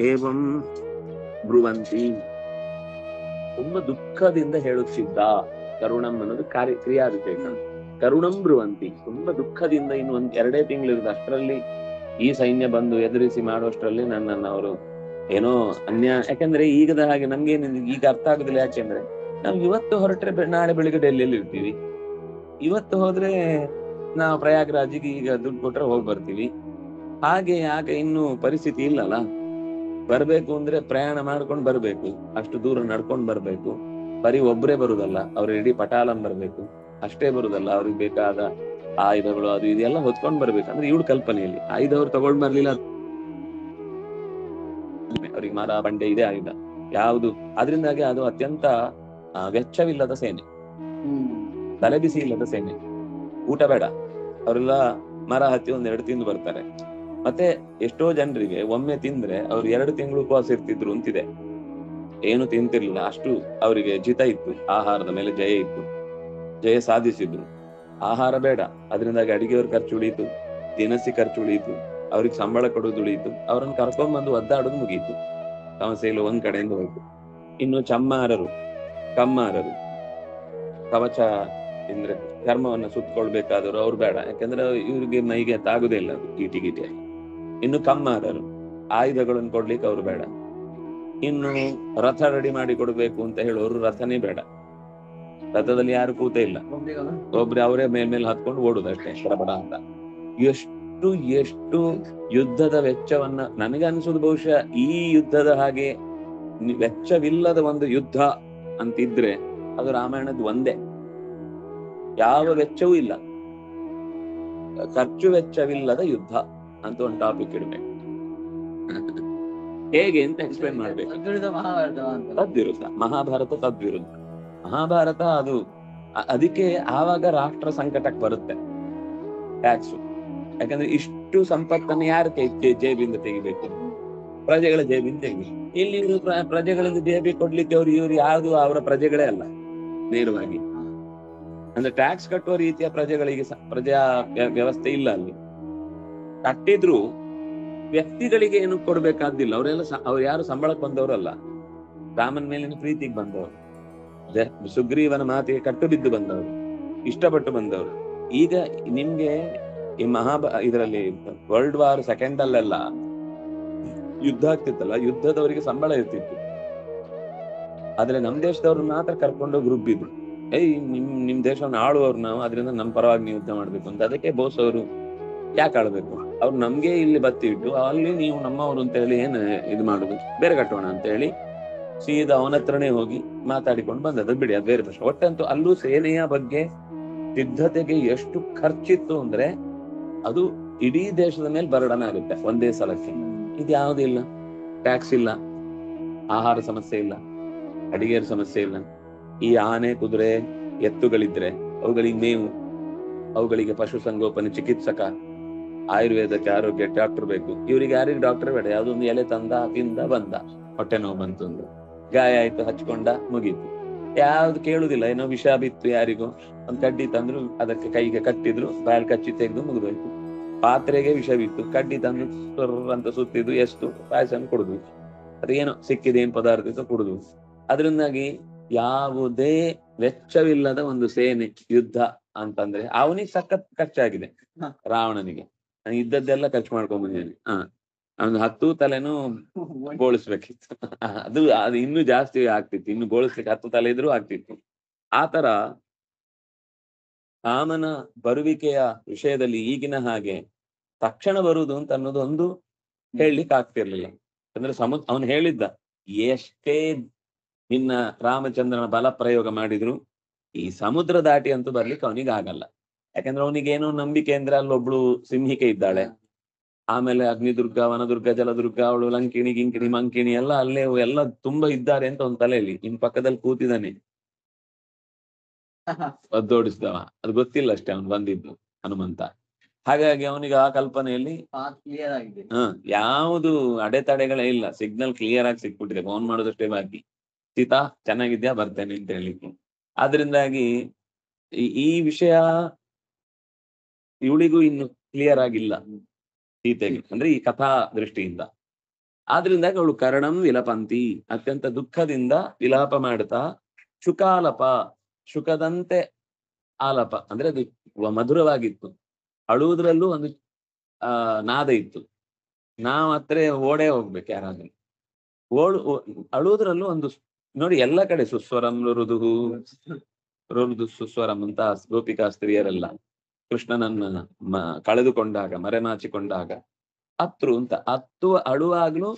ಏವಂ ಬ್ರುವಂತಿ. ತುಂಬಾ ದುಃಖದಿಂದ ಹೇಳುತ್ತಿದ್ದ. ಕರುಣಂ ಅನ್ನೋದು ಕ್ರಿಯಾವಿಶೇಷ. ಕರುಣಂ ಬ್ರುವಂತಿ, ತುಂಬಾ ದುಃಖದಿಂದ. ಇನ್ನು 2 ತಿಂಗಳಿರುತ್ತೆ, ಅಷ್ಟರಲ್ಲಿ ಈ ಸೈನ್ಯ ಬಂದು ಎದುರಿಸಿ ಮಾಡುವಷ್ಟರಲ್ಲಿ ನನ್ನನ್ನು ಅವರು ಏನೋ ಯಾಕಂದ್ರೆ ಈಗದ ಹಾಗೆ ನಮ್ಗೇನು ಈಗ ಅರ್ಥ ಆಗುದಿಲ್ಲ. ಯಾಕೆಂದ್ರೆ ನಾವು ಇವತ್ತು ಹೊರಟ್ರೆ ನಾಳೆ ಬೆಳಿಗ್ಗೆ ಡೆಲ್ಲಿಯಲ್ಲಿ ಇರ್ತೀವಿ. ಇವತ್ತು ಹೋದ್ರೆ ನಾವು ಪ್ರಯಾಗ್ರಾಜಿಗೆ ಈಗ ದುಡ್ಡು ಕೊಟ್ರೆ ಹೋಗಿ ಬರ್ತೀವಿ. ಹಾಗೆ ಇನ್ನು ಪರಿಸ್ಥಿತಿ ಇಲ್ಲಲ್ಲ. ಬರ್ಬೇಕು ಅಂದ್ರೆ ಪ್ರಯಾಣ ಮಾಡ್ಕೊಂಡು ಬರ್ಬೇಕು, ಅಷ್ಟು ದೂರ ನಡ್ಕೊಂಡು ಬರ್ಬೇಕು. ಬರೀ ಒಬ್ಬರೇ ಬರುದಲ್ಲ, ಅವ್ರ ಇಡೀ ಪಟಾಲಂ ಬರ್ಬೇಕು. ಅಷ್ಟೇ ಬರುದಲ್ಲ, ಅವ್ರಿಗೆ ಬೇಕಾದ ಆಯುಧಗಳು ಅದು ಇದೆಲ್ಲ ಹೊತ್ಕೊಂಡ್ ಬರ್ಬೇಕು. ಅಂದ್ರೆ ಇವಳು ಕಲ್ಪನೆಯಲ್ಲಿ ಆಯುಧ ಅವ್ರು ತಗೊಂಡ್ ಬರ್ಲಿಲ್ಲ, ಅವ್ರಿಗೆ ಮರ ಬಂಡೆ ಇದೆ ಆಯುಧ ಯಾವುದು. ಅದರಿಂದಾಗಿ ಅದು ಅತ್ಯಂತ ವೆಚ್ಚವಿಲ್ಲದ ಸೇನೆ, ತಲೆ ಬಿಸಿ ಇಲ್ಲದ ಸೇನೆ. ಊಟ ಬೇಡ, ಅವರೆಲ್ಲ ಮರ ಹತ್ತಿ 1-2 ತಿಂದು ಬರ್ತಾರೆ. ಮತ್ತೆ ಎಷ್ಟೋ ಜನರಿಗೆ ಒಮ್ಮೆ ತಿಂದ್ರೆ ಅವ್ರು 2 ತಿಂಗಳು ಉಪವಾಸ ಇರ್ತಿದ್ರು ಅಂತಿದೆ. ಏನು ತಿಂತಿರ್ಲಿಲ್ಲ, ಅಷ್ಟು ಅವರಿಗೆ ಜಿತ ಇತ್ತು, ಆಹಾರದ ಮೇಲೆ ಜಯ ಇತ್ತು, ಜಯ ಸಾಧಿಸಿದ್ರು. ಆಹಾರ ಬೇಡ, ಅದರಿಂದಾಗಿ ಅಡಿಗೆಯವ್ರ ಖರ್ಚು ಉಳಿಯಿತು, ದಿನಸಿ ಖರ್ಚು ಉಳಿಯಿತು, ಅವ್ರಿಗೆ ಸಂಬಳ ಕೊಡೋದು ಉಳಿಯಿತು. ಅವ್ರನ್ನ ಕರ್ಕೊಂಡ್ ಬಂದು ಒದ್ದಾಡೋದು ಮುಗೀತು. ಸಮಸ್ಯೆ ಒಂದ್ ಕಡೆಯಿಂದ ಹೋಯ್ತು. ಇನ್ನು ಕಮ್ಮಾರರು ಕವಚ ಅಂದ್ರೆ ಚರ್ಮವನ್ನ ಸುತ್ಕೊಳ್ಬೇಕಾದವರು ಅವ್ರು ಬೇಡ, ಯಾಕಂದ್ರೆ ಇವ್ರಿಗೆ ಮೈಗೆ ತಾಗುದೇ ಇಲ್ಲ ಅದು ಗೀಟಿ ಗೀಟಿ. ಇನ್ನು ಕಮ್ಮಾರರು ಆಯುಧಗಳನ್ನು ಕೊಡ್ಲಿಕ್ಕೆ ಅವ್ರು ಬೇಡ. ಇನ್ನು ರಥ ರೆಡಿ ಮಾಡಿ ಕೊಡ್ಬೇಕು ಅಂತ ಹೇಳೋರು ರಥನೇ ಬೇಡ, ರಥದಲ್ಲಿ ಯಾರು ಕೂತೇ ಇಲ್ಲ, ಒಬ್ರು ಅವರೇ ಮೇಲ್ಮೇಲೆ ಹತ್ಕೊಂಡು ಓಡುದಷ್ಟೇ ಬಡ ಅಂತ. ಎಷ್ಟು ಎಷ್ಟು ಯುದ್ಧದ ವೆಚ್ಚವನ್ನ, ನನಗನ್ಸುದು ಬಹುಶಃ ಈ ಯುದ್ಧದ ಹಾಗೆ ವೆಚ್ಚವಿಲ್ಲದ ಒಂದು ಯುದ್ಧ ಅಂತಿದ್ರೆ ಅದು ರಾಮಾಯಣದ ಒಂದೇ. ಯಾವ ವೆಚ್ಚವೂ ಇಲ್ಲ, ಖರ್ಚು ವೆಚ್ಚವಿಲ್ಲದ ಯುದ್ಧ ಅಂತ ಒಂದು ಟಾಪಿಕ್ ಇಡ್ಬೇಕು. ಹೇಗೆ ಅಂತ ಎಕ್ಸ್ಪ್ಲೇನ್ ಮಾಡ್ಬೇಕು. ತದ್ವಿರುದ್ಧ ಮಹಾಭಾರತ, ತದ್ವಿರುದ್ಧ ಮಹಾಭಾರತ. ಅದು ಅದಕ್ಕೆ ಆವಾಗ ರಾಷ್ಟ್ರ ಸಂಕಟಕ್ಕೆ ಬರುತ್ತೆ ಟ್ಯಾಕ್ಸ್. ಯಾಕಂದ್ರೆ ಇಷ್ಟು ಸಂಪತ್ತನ್ನು ಯಾರು ಜೇಬಿಂದ ತೆಗಿಬೇಕು? ಪ್ರಜೆಗಳ ಜೇಬಿಂದ ತೆಗಿಬೇಕು. ಇಲ್ಲಿ ಇವರು ಪ್ರಜೆಗಳಿಂದ ಜೇಬಿ ಕೊಡ್ಲಿಕ್ಕೆ ಇವ್ರು ಯಾವುದು ಅವರ ಪ್ರಜೆಗಳೇ ಅಲ್ಲ ನೇರವಾಗಿ. ಅಂದ್ರೆ ಟ್ಯಾಕ್ಸ್ ಕಟ್ಟುವ ರೀತಿಯ ಪ್ರಜೆಗಳಿಗೆ ಪ್ರಜಾ ವ್ಯವಸ್ಥೆ ಇಲ್ಲ ಅಲ್ಲಿ. ಕಟ್ಟಿದ್ರು ವ್ಯಕ್ತಿಗಳಿಗೆ ಏನು ಕೊಡ್ಬೇಕಾದಿಲ್ಲ. ಅವರೆಲ್ಲ ಅವ್ರು ಯಾರು ಸಂಬಳಕ್ಕೆ ಬಂದವರಲ್ಲ, ರಾಮನ ಮೇಲಿನ ಪ್ರೀತಿಗೆ ಬಂದವರು, ಸುಗ್ರೀವನ ಮಾತಿಗೆ ಕಟ್ಟು ಬಿದ್ದು ಬಂದವರು, ಇಷ್ಟಪಟ್ಟು ಬಂದವರು. ಈಗ ನಿಮ್ಗೆ ಈ ಇದರಲ್ಲಿ ವರ್ಲ್ಡ್ ವಾರ್ ಸೆಕೆಂಡ್ ಅಲ್ಲೆಲ್ಲ ಯುದ್ಧ ಆಗ್ತಿತ್ತಲ್ಲ, ಯುದ್ಧದವರಿಗೆ ಸಂಬಳ ಇರ್ತಿತ್ತು. ಆದ್ರೆ ನಮ್ ದೇಶದವ್ರು ಮಾತ್ರ ಕರ್ಕೊಂಡೋಗಿ ರುಬ್ಬಿದ್ರು. ನಿಮ್ ದೇಶವನ್ನು ಆಳುವವ್ರು ನಾವು, ಅದರಿಂದ ನಮ್ ಪರವಾಗಿ ನೀವು ಯುದ್ಧ ಮಾಡ್ಬೇಕು ಅಂತ. ಅದಕ್ಕೆ ಬೋಸ್ ಅವರು ಯಾಕೆ ಆಳ್ಬೇಕು, ಅವ್ರು ನಮ್ಗೆ ಇಲ್ಲಿ ಬತ್ತಿ ಇಟ್ಟು ಅಲ್ಲಿ ನೀವು ನಮ್ಮವರು ಅಂತ ಹೇಳಿ ಏನ್ ಇದು ಮಾಡುದು, ಬೇರೆ ಕಟ್ಟೋಣ ಅಂತ ಹೇಳಿ ಸೀದಾ ಅವನ ಹತ್ರನೇ ಹೋಗಿ ಮಾತಾಡಿಕೊಂಡು ಬಂದದ್ದು. ಬಿಡಿ, ಅದು ಬೇರೆ ಪ್ರಶ್ನೆ. ಒಟ್ಟಂತೂ ಅಲ್ಲೂ ಸೇನೆಯ ಬಗ್ಗೆ ಸಿದ್ಧತೆಗೆ ಎಷ್ಟು ಖರ್ಚಿತ್ತು ಅಂದ್ರೆ ಅದು ಇಡೀ ದೇಶದ ಮೇಲೆ ಬರ್ಡನ್ ಆಗುತ್ತೆ ಒಂದೇ ಸಲಕ್ಕೆ. ಇದು ಯಾವುದೂ ಇಲ್ಲ, ಟ್ಯಾಕ್ಸ್ ಇಲ್ಲ, ಆಹಾರ ಸಮಸ್ಯೆ ಇಲ್ಲ, ಅಡಿಗೆರ ಸಮಸ್ಯೆ ಇಲ್ಲ. ಈ ಆನೆ ಕುದುರೆ ಎತ್ತುಗಳಿದ್ರೆ ಅವುಗಳಿಗೆ ಮೇವು, ಅವುಗಳಿಗೆ ಪಶುಸಂಗೋಪನೆ, ಚಿಕಿತ್ಸಕ, ಆಯುರ್ವೇದಕ್ಕೆ ಆರೋಗ್ಯ ಡಾಕ್ಟರ್ ಬೇಕು. ಇವ್ರಿಗೆ ಯಾರಿಗೆ ಡಾಕ್ಟರ್ ಬೇಡ, ಯಾವ್ದೊಂದು ಎಲೆ ತಂದ ತಿಂದ ಬಂದ, ಹೊಟ್ಟೆ ನೋವು ಬಂತು ಅಂದ್ರೆ ಗಾಯ ಆಯ್ತು ಹಚ್ಕೊಂಡ ಮುಗೀತು. ಯಾವ್ದು ಕೇಳುದಿಲ್ಲ. ಏನೋ ವಿಷ ಬಿತ್ತು ಯಾರಿಗೂ, ಒಂದ್ ಕಡ್ಡಿ ತಂದ್ರು ಅದಕ್ಕೆ ಕೈಗೆ ಕಟ್ಟಿದ್ರು, ಬಾಯಲ್ಲಿ ಕಚ್ಚಿ ತೆಗೆದು ಮುಗಿದೋಯ್ತು. ಪಾತ್ರೆಗೆ ವಿಷ ಬಿತ್ತು, ಕಡ್ಡಿ ತಂದು ಅಂತ ಸುತ್ತಿದ್ದು, ಎಷ್ಟು ಪಾಯಸ ಕುಡುದು, ಅದೇನೋ ಸಿಕ್ಕಿದೇನ್ ಪದಾರ್ಥ ಇತ್ತು ಕುಡುದು. ಅದರಿಂದಾಗಿ ಯಾವುದೇ ವೆಚ್ಚವಿಲ್ಲದ ಒಂದು ಸೇನೆ ಯುದ್ಧ ಅಂತಂದ್ರೆ ಅವನಿಗೆ ಸಖತ್ ಖರ್ಚಾಗಿದೆ. ರಾವಣನಿಗೆ ಇದ್ದದ್ದೆಲ್ಲ ಖರ್ಚು ಮಾಡ್ಕೊಂಡ್ ಬಂದಿದ್ದಾನೆ. ಅವನು 10 ತಲೆನೂ ಬೋಳಿಸ್ಬೇಕಿತ್ತು. ಅದು ಇನ್ನೂ ಜಾಸ್ತಿ ಆಗ್ತಿತ್ತು, ಇನ್ನು ಬೋಳಿಸ್ಲಿಕ್ಕೆ 10 ತಲೆ ಇದ್ರೂ ಆಗ್ತಿತ್ತು. ಆತರ ರಾಮನ ಬರುವಿಕೆಯ ವಿಷಯದಲ್ಲಿ ಈಗಿನ ಹಾಗೆ ತಕ್ಷಣ ಬರುವುದು ಅಂತ ಅನ್ನೋದು ಒಂದು ಹೇಳಲಿಕ್ಕೆ ಆಗ್ತಿರ್ಲಿಲ್ಲ. ಅಂದ್ರೆ ಅವನು ಹೇಳಿದ್ದ, ಎಷ್ಟೇ ನಿನ್ನ ರಾಮಚಂದ್ರನ ಬಲ ಪ್ರಯೋಗ ಮಾಡಿದ್ರು ಈ ಸಮುದ್ರ ದಾಟಿ ಅಂತೂ ಬರ್ಲಿಕ್ಕೆ ಅವನಿಗೆ ಆಗಲ್ಲ. ಯಾಕಂದ್ರೆ ಅವನಿಗೇನೋ ನಂಬಿಕೆ ಅಂದ್ರೆ ಅಲ್ಲೊಬ್ಳು ಸಿಂಹಿಕೆ ಇದ್ದಾಳೆ, ಆಮೇಲೆ ಅಗ್ನಿದುರ್ಗ, ವನದುರ್ಗ, ಜಲದುರ್ಗ, ಅವಳು ಲಂಕಿಣಿ, ಗಿಂಕಿಣಿ, ಮಂಕಿಣಿ ಎಲ್ಲ ಅಲ್ಲೇ ಎಲ್ಲ ತುಂಬಾ ಇದ್ದಾರೆ ಅಂತ ಒಂದು ತಲೆಯಲ್ಲಿ. ಇನ್ ಪಕ್ಕದಲ್ಲಿ ಕೂತಿದ್ದಾನೆ ಒದ್ದೋಡಿಸಿದವ, ಅದು ಗೊತ್ತಿಲ್ಲ ಅಷ್ಟೇ ಅವನು ಬಂದಿದ್ದು ಹನುಮಂತ. ಹಾಗಾಗಿ ಅವನಿಗೆ ಆ ಕಲ್ಪನೆಯಲ್ಲಿ ಯಾವುದು ಅಡೆತಡೆಗಳೇ ಇಲ್ಲ, ಸಿಗ್ನಲ್ ಕ್ಲಿಯರ್ ಆಗಿ ಸಿಕ್ಬಿಟ್ಟಿದೆ, ಫೋನ್ ಮಾಡೋದಷ್ಟೇ ಬಾಕಿ. ಸೀತಾ ಚೆನ್ನಾಗಿದ್ಯಾ, ಬರ್ತೇನೆ ಅಂತ ಹೇಳಿಕ್ಕೆ. ಆದ್ರಿಂದಾಗಿ ಈ ವಿಷಯ ಇವಳಿಗೂ ಇನ್ನು ಕ್ಲಿಯರ್ ಆಗಿಲ್ಲ ಸೀತೆಗೆ, ಅಂದ್ರೆ ಈ ಕಥಾ ದೃಷ್ಟಿಯಿಂದ. ಆದ್ರಿಂದಾಗಿ ಅವಳು ಕರ್ಣಂ ವಿಲಪಂತಿ, ಅತ್ಯಂತ ದುಃಖದಿಂದ ವಿಲಾಪ ಮಾಡ್ತಾ, ಶುಕಾಲಪ, ಶುಕದಂತೆ ಆಲಪ ಅಂದ್ರೆ ಅದು ಮಧುರವಾಗಿತ್ತು. ಅಳುವುದ್ರಲ್ಲೂ ಒಂದು ನಾದ ಇತ್ತು. ನಾವ್ ಹತ್ರ ಓಡೇ ಹೋಗ್ಬೇಕು ಯಾರಾದ್ರೂ. ಅಳುವುದ್ರಲ್ಲೂ ಒಂದು ನೋಡಿ, ಎಲ್ಲ ಕಡೆ ಸುಸ್ವರಂ ರುದು ಸುಸ್ವರಂ ಅಂತ ಗೋಪಿಕಾ ಸ್ತ್ರೀಯರೆಲ್ಲ ಕೃಷ್ಣನನ್ನ ಕಳೆದುಕೊಂಡಾಗ, ಮರೆಮಾಚಿಕೊಂಡಾಗ ಅತ್ರು ಅಂತ ಅಳುವಾಗ್ಲೂ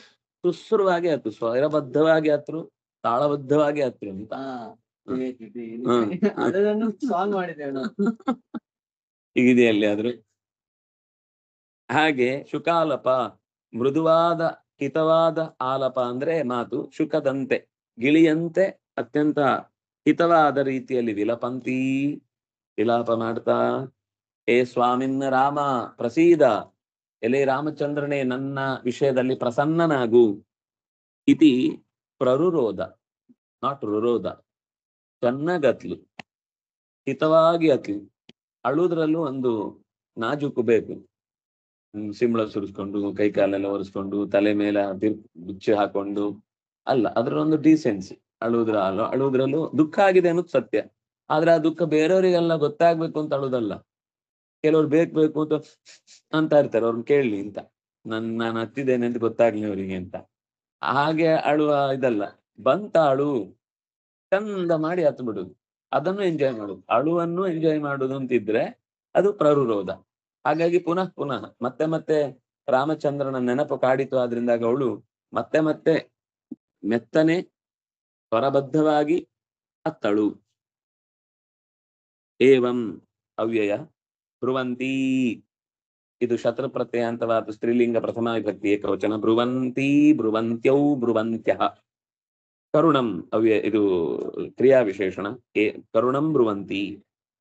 ಸುಸ್ಸುರವಾಗಿ ಹತ್ತು, ಸ್ವರಬದ್ಧವಾಗಿ ಹತ್ರು, ತಾಳಬದ್ಧವಾಗಿ ಹತ್ರು ಅಂತ ಹೀಗಿದೆಯಲ್ಲಿ ಆದ್ರು. ಹಾಗೆ ಶುಕಾಲಪ, ಮೃದುವಾದ ಹಿತವಾದ ಆಲಪ ಅಂದ್ರೆ ಮಾತು, ಶುಕದಂತೆ ಗಿಳಿಯಂತೆ ಅತ್ಯಂತ ಹಿತವಾದ ರೀತಿಯಲ್ಲಿ ವಿಲಪಂತಿ, ವಿಲಾಪ ಮಾಡ್ತಾ, ಹೇ ಸ್ವಾಮಿನ್ನ ರಾಮ ಪ್ರಸೀದ, ಎಲೆ ರಾಮಚಂದ್ರನೇ ನನ್ನ ವಿಷಯದಲ್ಲಿ ಪ್ರಸನ್ನನಾಗು. ಇತಿ ಪ್ರರುರೋಧ, ನಾಟ್ ರುರೋಧ, ಚೆನ್ನಾಗತ್ಲು, ಹಿತವಾಗಿ ಅತ್ಲು. ಅಳುವುದ್ರಲ್ಲೂ ಒಂದು ನಾಜೂಕು ಬೇಕು. ಸಿಂಬಳ ಸುರಿಸ್ಕೊಂಡು, ಕೈಕಾಲೆಲ್ಲ ಒರೆಸ್ಕೊಂಡು, ತಲೆ ಮೇಲೆ ಬಿಚ್ಚಿ ಹಾಕೊಂಡು ಅಲ್ಲ, ಅದ್ರಲ್ಲೊಂದು ಡೀಸೆನ್ಸಿ. ಅಳುವುದ್ರಲ್ಲೂ ದುಃಖ ಆಗಿದೆ ಅನ್ನೋದು ಸತ್ಯ, ಆದ್ರೆ ಆ ದುಃಖ ಬೇರೆಯವರಿಗೆಲ್ಲ ಗೊತ್ತಾಗ್ಬೇಕು ಅಂತ ಅಳುದಲ್ಲ. ಕೆಲವ್ರು ಬೇಕು ಅಂತ ಇರ್ತಾರೆ, ಅವ್ರನ್ನ ಕೇಳಲಿ ಅಂತ, ನಾನು ಹತ್ತಿದ್ದೇನೆ ಅಂತ ಗೊತ್ತಾಗ್ಲಿ ಅವರಿಗೆ ಅಂತ. ಹಾಗೆ ಅಳುವ ಇದಲ್ಲ, ಬಂತ ಅಳು ಚಂದ ಮಾಡಿ ಹತ್ತು ಬಿಡುದು, ಅದನ್ನು ಎಂಜಾಯ್ ಮಾಡುದು. ಅಳುವನ್ನು ಎಂಜಾಯ್ ಮಾಡುದು ಅಂತಿದ್ರೆ ಅದು ಪ್ರರುರೋಧ. ಹಾಗಾಗಿ ಪುನಃ ಪುನಃ ಮತ್ತೆ ಮತ್ತೆ ರಾಮಚಂದ್ರನ ನೆನಪು ಕಾಡಿತು. ಆದ್ರಿಂದಾಗ ಅವಳು ಮತ್ತೆ ಮತ್ತೆ ಮೆತ್ತನೆ ಸ್ವರಬದ್ಧವಾಗಿ ಅತ್ತಳು. ಏವಂ ಅವ್ಯಯ ಬ್ರುವಂತಿ, ಇದು ಶತ್ರು ಪ್ರತ್ಯಯಾಂತವಾದ ಸ್ತ್ರೀಲಿಂಗ ಪ್ರಥಮ ವಿಭಕ್ತಿ ಏಕವಚನ. ಬ್ರುವಂತಿ ಬ್ರುವಂತ್ಯೌ ಬ್ರುವಂತ್ಯಃ. ಕರುಣಂ ಅವ್ಯಯ, ಇದು ಕ್ರಿಯಾ ವಿಶೇಷಣ. ಕರುಣಂ ಬ್ರುವಂತಿ.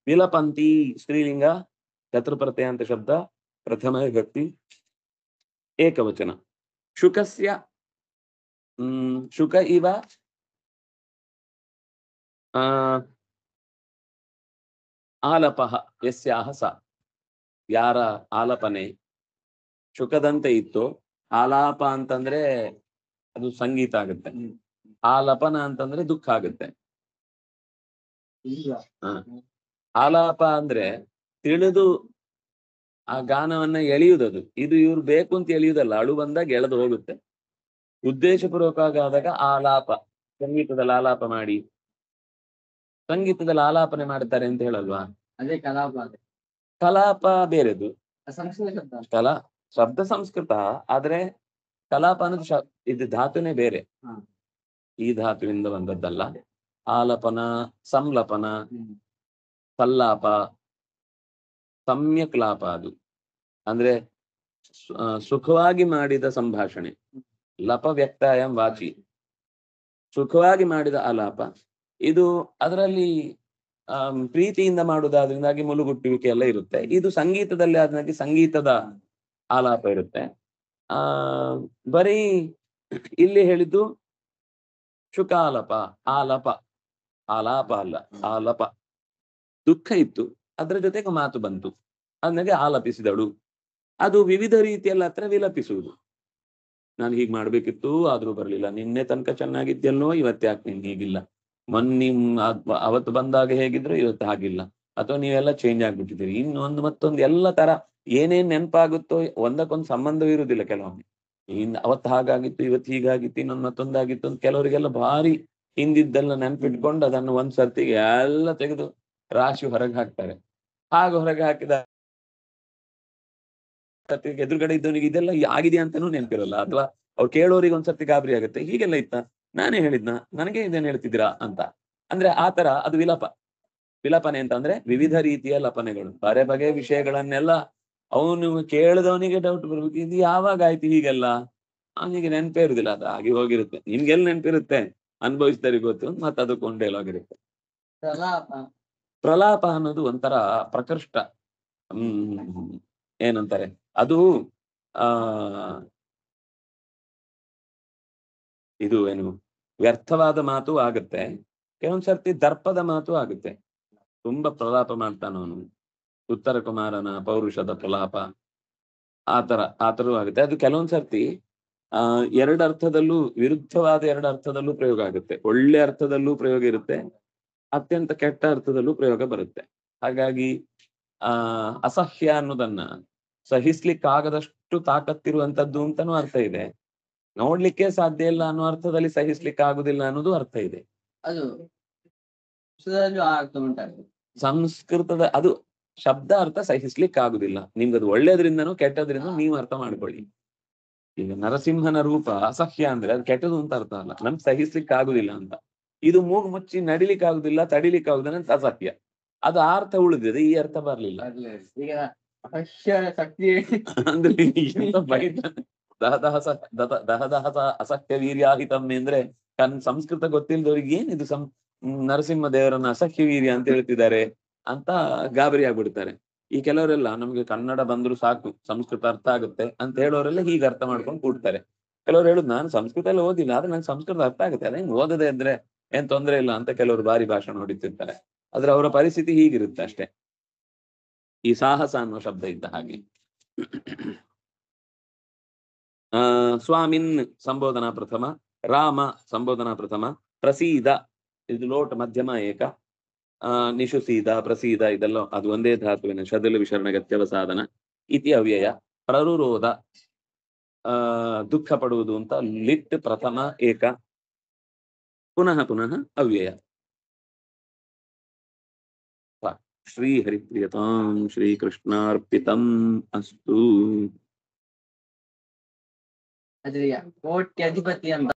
ವಿಲಪಂತಿ ಸ್ತ್ರೀಲಿಂಗ ಶತ್ರು ಪ್ರತ್ಯಯಾಂತ ಶಬ್ದ ಪ್ರಥಮ ವಿಭಕ್ತಿ ಏಕವಚನ. ಶುಕಸ್ಯ ಶುಕ ಇವ ಆಲಪಃ ಯಸ್ಯಾಹ ಸ. ಯಾರ ಆಲಪನೆ ಶುಕದಂತೆ ಇತ್ತು. ಆಲಾಪ ಅಂತಂದ್ರೆ ಅದು ಸಂಗೀತ ಆಗುತ್ತೆ, ಆಲಪನ ಅಂತಂದ್ರೆ ದುಃಖ ಆಗುತ್ತೆ. ಆಲಾಪ ಅಂದ್ರೆ ತಿಳಿದು ಆ ಗಾನವನ್ನ ಎಳೆಯುವುದದು. ಇದು ಇವ್ರು ಬೇಕು ಅಂತ ಎಳೆಯುವುದಲ್ಲ, ಅಳು ಬಂದಾಗ ಎಳೆದು ಹೋಗುತ್ತೆ. ಉದ್ದೇಶಪೂರ್ವಕವಾಗಿ ಆದಾಗ ಆಲಾಪ, ಸಂಗೀತದಲ್ಲಿ ಆಲಾಪ ಮಾಡಿ, ಸಂಗೀತದಲ್ಲಿ ಆಲಾಪನೆ ಮಾಡ್ತಾರೆ ಅಂತ ಹೇಳಲ್ವಾ? ಅದೇ ಕಲಾಪ. ಕಲಾಪ ಬೇರೆದು, ಸಂಸ್ಕೃತ ಶಬ್ದ. ಕಲಾ ಶಬ್ದ ಸಂಸ್ಕೃತ, ಆದ್ರೆ ಕಲಾಪ ಅನ್ನೋದು ಇದು ಧಾತುನೇ ಬೇರೆ, ಈ ಧಾತುವಿಂದ ಬಂದದ್ದಲ್ಲ. ಆಲಪನ, ಸಂಲಪನ, ಸಲ್ಲಾಪ, ಸಮ್ಯಕ್ ಲಾಪ. ಅದು ಅಂದ್ರೆ ಸುಖವಾಗಿ ಮಾಡಿದ ಸಂಭಾಷಣೆ. ಲಪ ವ್ಯಕ್ತಾಯಂ ವಾಚಿ, ಸುಖವಾಗಿ ಮಾಡಿದ ಆಲಾಪ. ಇದು ಅದರಲ್ಲಿ ಪ್ರೀತಿಯಿಂದ ಮಾಡುವುದಾದ್ರಿಂದಾಗಿ ಮುಲುಗುಟ್ಟುವಿಕೆ ಎಲ್ಲ ಇರುತ್ತೆ. ಇದು ಸಂಗೀತದಲ್ಲಿ ಆದಾಗಿ ಸಂಗೀತದ ಆಲಾಪ ಇರುತ್ತೆ. ಬರೀ ಇಲ್ಲಿ ಹೇಳಿದ್ದು ಶುಕಾಲಪ, ಆಲಪ, ಆಲಾಪ ಅಲ್ಲ, ಆಲಪ. ದುಃಖ ಇತ್ತು, ಅದರ ಜೊತೆಗೆ ಮಾತು ಬಂತು, ಅದನ್ನಾಗೆ ಆಲಪಿಸಿದಳು. ಅದು ವಿವಿಧ ರೀತಿಯಲ್ಲಿ ಹತ್ರ ವಿಲಪಿಸುವುದು. ನಾನು ಹೀಗ್ ಮಾಡ್ಬೇಕಿತ್ತು ಆದ್ರೂ ಬರ್ಲಿಲ್ಲ, ನಿನ್ನೆ ತನಕ ಚೆನ್ನಾಗಿದ್ಯಲ್ಲೋ, ಇವತ್ತು ಯಾಕೆ ನೀನ್ ಹೀಗಿಲ್ಲ, ಮೊನ್ನೆ ಅವತ್ತು ಬಂದಾಗ ಹೇಗಿದ್ರು ಇವತ್ತು ಹಾಗಿಲ್ಲ, ಅಥವಾ ನೀವೆಲ್ಲ ಚೇಂಜ್ ಆಗ್ಬಿಟ್ಟಿದ್ದೀರಿ, ಇನ್ನೊಂದು ಮತ್ತೊಂದು ಎಲ್ಲ ತರ ಏನೇನ್ ನೆನಪಾಗುತ್ತೋ ಒಂದಕ್ಕೊಂದು ಸಂಬಂಧವಿರುವುದಿಲ್ಲ. ಕೆಲವೊಮ್ಮೆ ಅವತ್ತು ಹಾಗಾಗಿತ್ತು, ಇವತ್ತು ಹೀಗಾಗಿತ್ತು, ಇನ್ನೊಂದು ಮತ್ತೊಂದಾಗಿತ್ತು ಅಂತ ಕೆಲವರಿಗೆಲ್ಲ ಭಾರಿ ಹಿಂದಿದ್ದೆಲ್ಲ ನೆನ್ಪಿಟ್ಕೊಂಡು ಅದನ್ನು ಒಂದ್ ಸರ್ತಿಗೆ ಎಲ್ಲ ತೆಗೆದು ರಾಶಿ ಹೊರಗೆ ಹಾಕ್ತಾರೆ. ಹಾಗೆ ಹೊರಗೆ ಹಾಕಿದ ಎದುರುಗಡೆ ಇದ್ದವನಿಗೆ ಇದೆಲ್ಲ ಆಗಿದೆಯಾ ಅಂತಾನೂ ನೆನಪಿರಲ್ಲ, ಅಥವಾ ಅವ್ರು ಕೇಳೋರಿಗೆ ಒಂದ್ಸರ್ತಿ ಗಾಬರಿ ಆಗುತ್ತೆ. ಹೀಗೆಲ್ಲ ಇತ್ತ, ನಾನೇ ಹೇಳಿದ್ನ, ನನಗೆ ಇದೇನ್ ಹೇಳ್ತಿದ್ದೀರಾ ಅಂತ. ಅಂದ್ರೆ ಆತರ ಅದು ವಿಲಪ. ವಿಲಪನೆ ಅಂತ ಅಂದ್ರೆ ವಿವಿಧ ರೀತಿಯ ಲಪನೆಗಳು, ಬಗೆ ಬಗೆಯ ವಿಷಯಗಳನ್ನೆಲ್ಲ ಅವನು ಕೇಳಿದವನಿಗೆ ಡೌಟ್ ಬರ್ಬೇಕು, ಇದು ಯಾವಾಗ ಆಯ್ತು ಹೀಗೆಲ್ಲ, ಅವನಿಗೆ ನೆನಪೇ ಇರುದಿಲ್ಲ, ಅದು ಆಗಿ ಹೋಗಿರುತ್ತೆ. ನಿಮ್ಗೆಲ್ಲ ನೆನಪಿರುತ್ತೆ, ಅನುಭವಿಸಿದರಿಗೆ ಗೊತ್ತು. ಮತ್ತೆ ಅದಕ್ಕೊಂದು ಡೈಲಾಗ್ ಇರುತ್ತೆ. ಪ್ರಲಾಪ ಅನ್ನೋದು ಒಂಥರ ಪ್ರಕೃಷ್ಟ, ಏನಂತಾರೆ ಅದು, ಇದು ಏನು ವ್ಯರ್ಥವಾದ ಮಾತು ಆಗುತ್ತೆ, ಕೆಲವೊಂದ್ಸರ್ತಿ ದರ್ಪದ ಮಾತು ಆಗುತ್ತೆ. ತುಂಬಾ ಪ್ರಲಾಪ ಮಾಡ್ತಾನವನು, ಉತ್ತರ ಕುಮಾರನ ಪೌರುಷದ ಪ್ರಲಾಪ, ಆತರೂ ಆಗುತ್ತೆ. ಅದು ಕೆಲವೊಂದ್ಸರ್ತಿ ಎರಡು ಅರ್ಥದಲ್ಲೂ, ವಿರುದ್ಧವಾದ ಎರಡು ಅರ್ಥದಲ್ಲೂ ಪ್ರಯೋಗ ಆಗುತ್ತೆ. ಒಳ್ಳೆ ಅರ್ಥದಲ್ಲೂ ಪ್ರಯೋಗ ಇರುತ್ತೆ, ಅತ್ಯಂತ ಕೆಟ್ಟ ಅರ್ಥದಲ್ಲೂ ಪ್ರಯೋಗ ಬರುತ್ತೆ. ಹಾಗಾಗಿ ಅಸಹ್ಯ ಅನ್ನೋದನ್ನ ಸಹಿಸ್ಲಿಕ್ಕಾಗದಷ್ಟು ತಾಕತ್ತಿರುವಂತದ್ದು ಅಂತಾನೂ ಅರ್ಥ ಇದೆ, ನೋಡ್ಲಿಕ್ಕೆ ಸಾಧ್ಯ ಇಲ್ಲ ಅನ್ನೋ ಅರ್ಥದಲ್ಲಿ ಸಹಿಸ್ಲಿಕ್ಕೆ ಆಗುದಿಲ್ಲ ಅನ್ನೋದು ಅರ್ಥ ಇದೆ. ಅದು ಸಂಸ್ಕೃತದ ಅದು ಶಬ್ದ ಅರ್ಥ ಸಹಿಸ್ಲಿಕ್ಕೆ ಆಗುದಿಲ್ಲ. ನಿಮ್ಗದು ಒಳ್ಳೇದ್ರಿಂದನೂ ಕೆಟ್ಟದ್ರಿಂದ ನೀವು ಅರ್ಥ ಮಾಡ್ಕೊಳ್ಳಿ. ಈಗ ನರಸಿಂಹನ ರೂಪ ಅಸಹ್ಯ ಅಂದ್ರೆ ಅದು ಕೆಟ್ಟದು ಅಂತ ಅರ್ಥ ಅಲ್ಲ, ನಮ್ಗೆ ಸಹಿಸ್ಲಿಕ್ಕೆ ಆಗುದಿಲ್ಲ ಅಂತ. ಇದು ಮೂಗು ಮುಚ್ಚಿ ನಡಿಲಿಕ್ಕೆ ಆಗುದಿಲ್ಲ, ತಡಿಲಿಕ್ಕೆ ಆಗುದಿಲ್ಲ ಅಂತ ಅಸಹ್ಯ, ಅದು ಅರ್ಥ ಉಳಿದಿದೆ, ಈ ಅರ್ಥ ಬರ್ಲಿಲ್ಲ. ಅಂದ್ರೆ ದಹದಹಸ ಅಸಹ್ಯ ವೀರ್ಯಾಹಿತಮ್ಮೆ ಅಂದ್ರೆ ಸಂಸ್ಕೃತ ಗೊತ್ತಿಲ್ಲದವ್ರಿಗೆ ಏನಿದು ನರಸಿಂಹ ದೇವರನ್ನ ಅಸಹ್ಯ ವೀರ್ಯ ಅಂತ ಹೇಳ್ತಿದ್ದಾರೆ ಅಂತ ಗಾಬರಿ ಆಗ್ಬಿಡ್ತಾರೆ. ಈ ಕೆಲವರೆಲ್ಲ ನಮ್ಗೆ ಕನ್ನಡ ಬಂದ್ರು ಸಾಕು, ಸಂಸ್ಕೃತ ಅರ್ಥ ಆಗುತ್ತೆ ಅಂತ ಹೇಳೋರೆಲ್ಲ ಹೀಗೆ ಅರ್ಥ ಮಾಡ್ಕೊಂಡು ಕೂಡ್ತಾರೆ. ಕೆಲವ್ರು ಹೇಳುದು, ನಾನು ಸಂಸ್ಕೃತ ಎಲ್ಲ ಓದಿಲ್ಲ, ಆದ್ರೆ ನಂಗೆ ಸಂಸ್ಕೃತ ಅರ್ಥ ಆಗುತ್ತೆ, ಅದೇ ಓದದೆ ಇದ್ರೆ ಏನ್ ತೊಂದ್ರೆ ಇಲ್ಲ ಅಂತ ಕೆಲವರು ಬಾರಿ ಭಾಷಣ ಹೊಡಿತಿರ್ತಾರೆ. ಆದ್ರೆ ಅವರ ಪರಿಸ್ಥಿತಿ ಹೀಗಿರುತ್ತೆ ಅಷ್ಟೇ. ಈ ಸಾಹಸ ಅನ್ನೋ ಶಬ್ದ ಇದ್ದ ಹಾಗೆ. ಸ್ವಾಮಿನ್ ಸಂಬೋಧನಾ ಪ್ರಥಮ, ರಾಮ ಸಂಬೋಧನಾ ಪ್ರಥಮ, ಪ್ರಸೀದ ಇದು ಲೋಟ್ ಮಧ್ಯಮ ಏಕ, ನಿಶುಸೀದ ಪ್ರಸೀದ ಇದೆಲ್ಲ ಅದು ಒಂದೇ ಧಾತುವಿನ ಶದಲ ವಿಶರಣಗತ್ಯವ ಸಾಧನ ಇತಿ ಅವ್ಯಯ. ಪ್ರರುರೋಧ ದುಃಖ ಪಡುವುದು ಅಂತ ಲಿಟ್ ಪ್ರಥಮ ಏಕ ಪುನಃ ಪುನಃ ಅವ್ಯಯ. ಶ್ರೀ ಹರಿಪ್ರಿಯತಾಂ ಶ್ರೀಕೃಷ್ಣಾರ್ಪಿತಂ ಅಸ್ತು. ಅದ್ರಿಯ ಕೋಟ್ಯಾಧಿಪತಿ ಅಂತ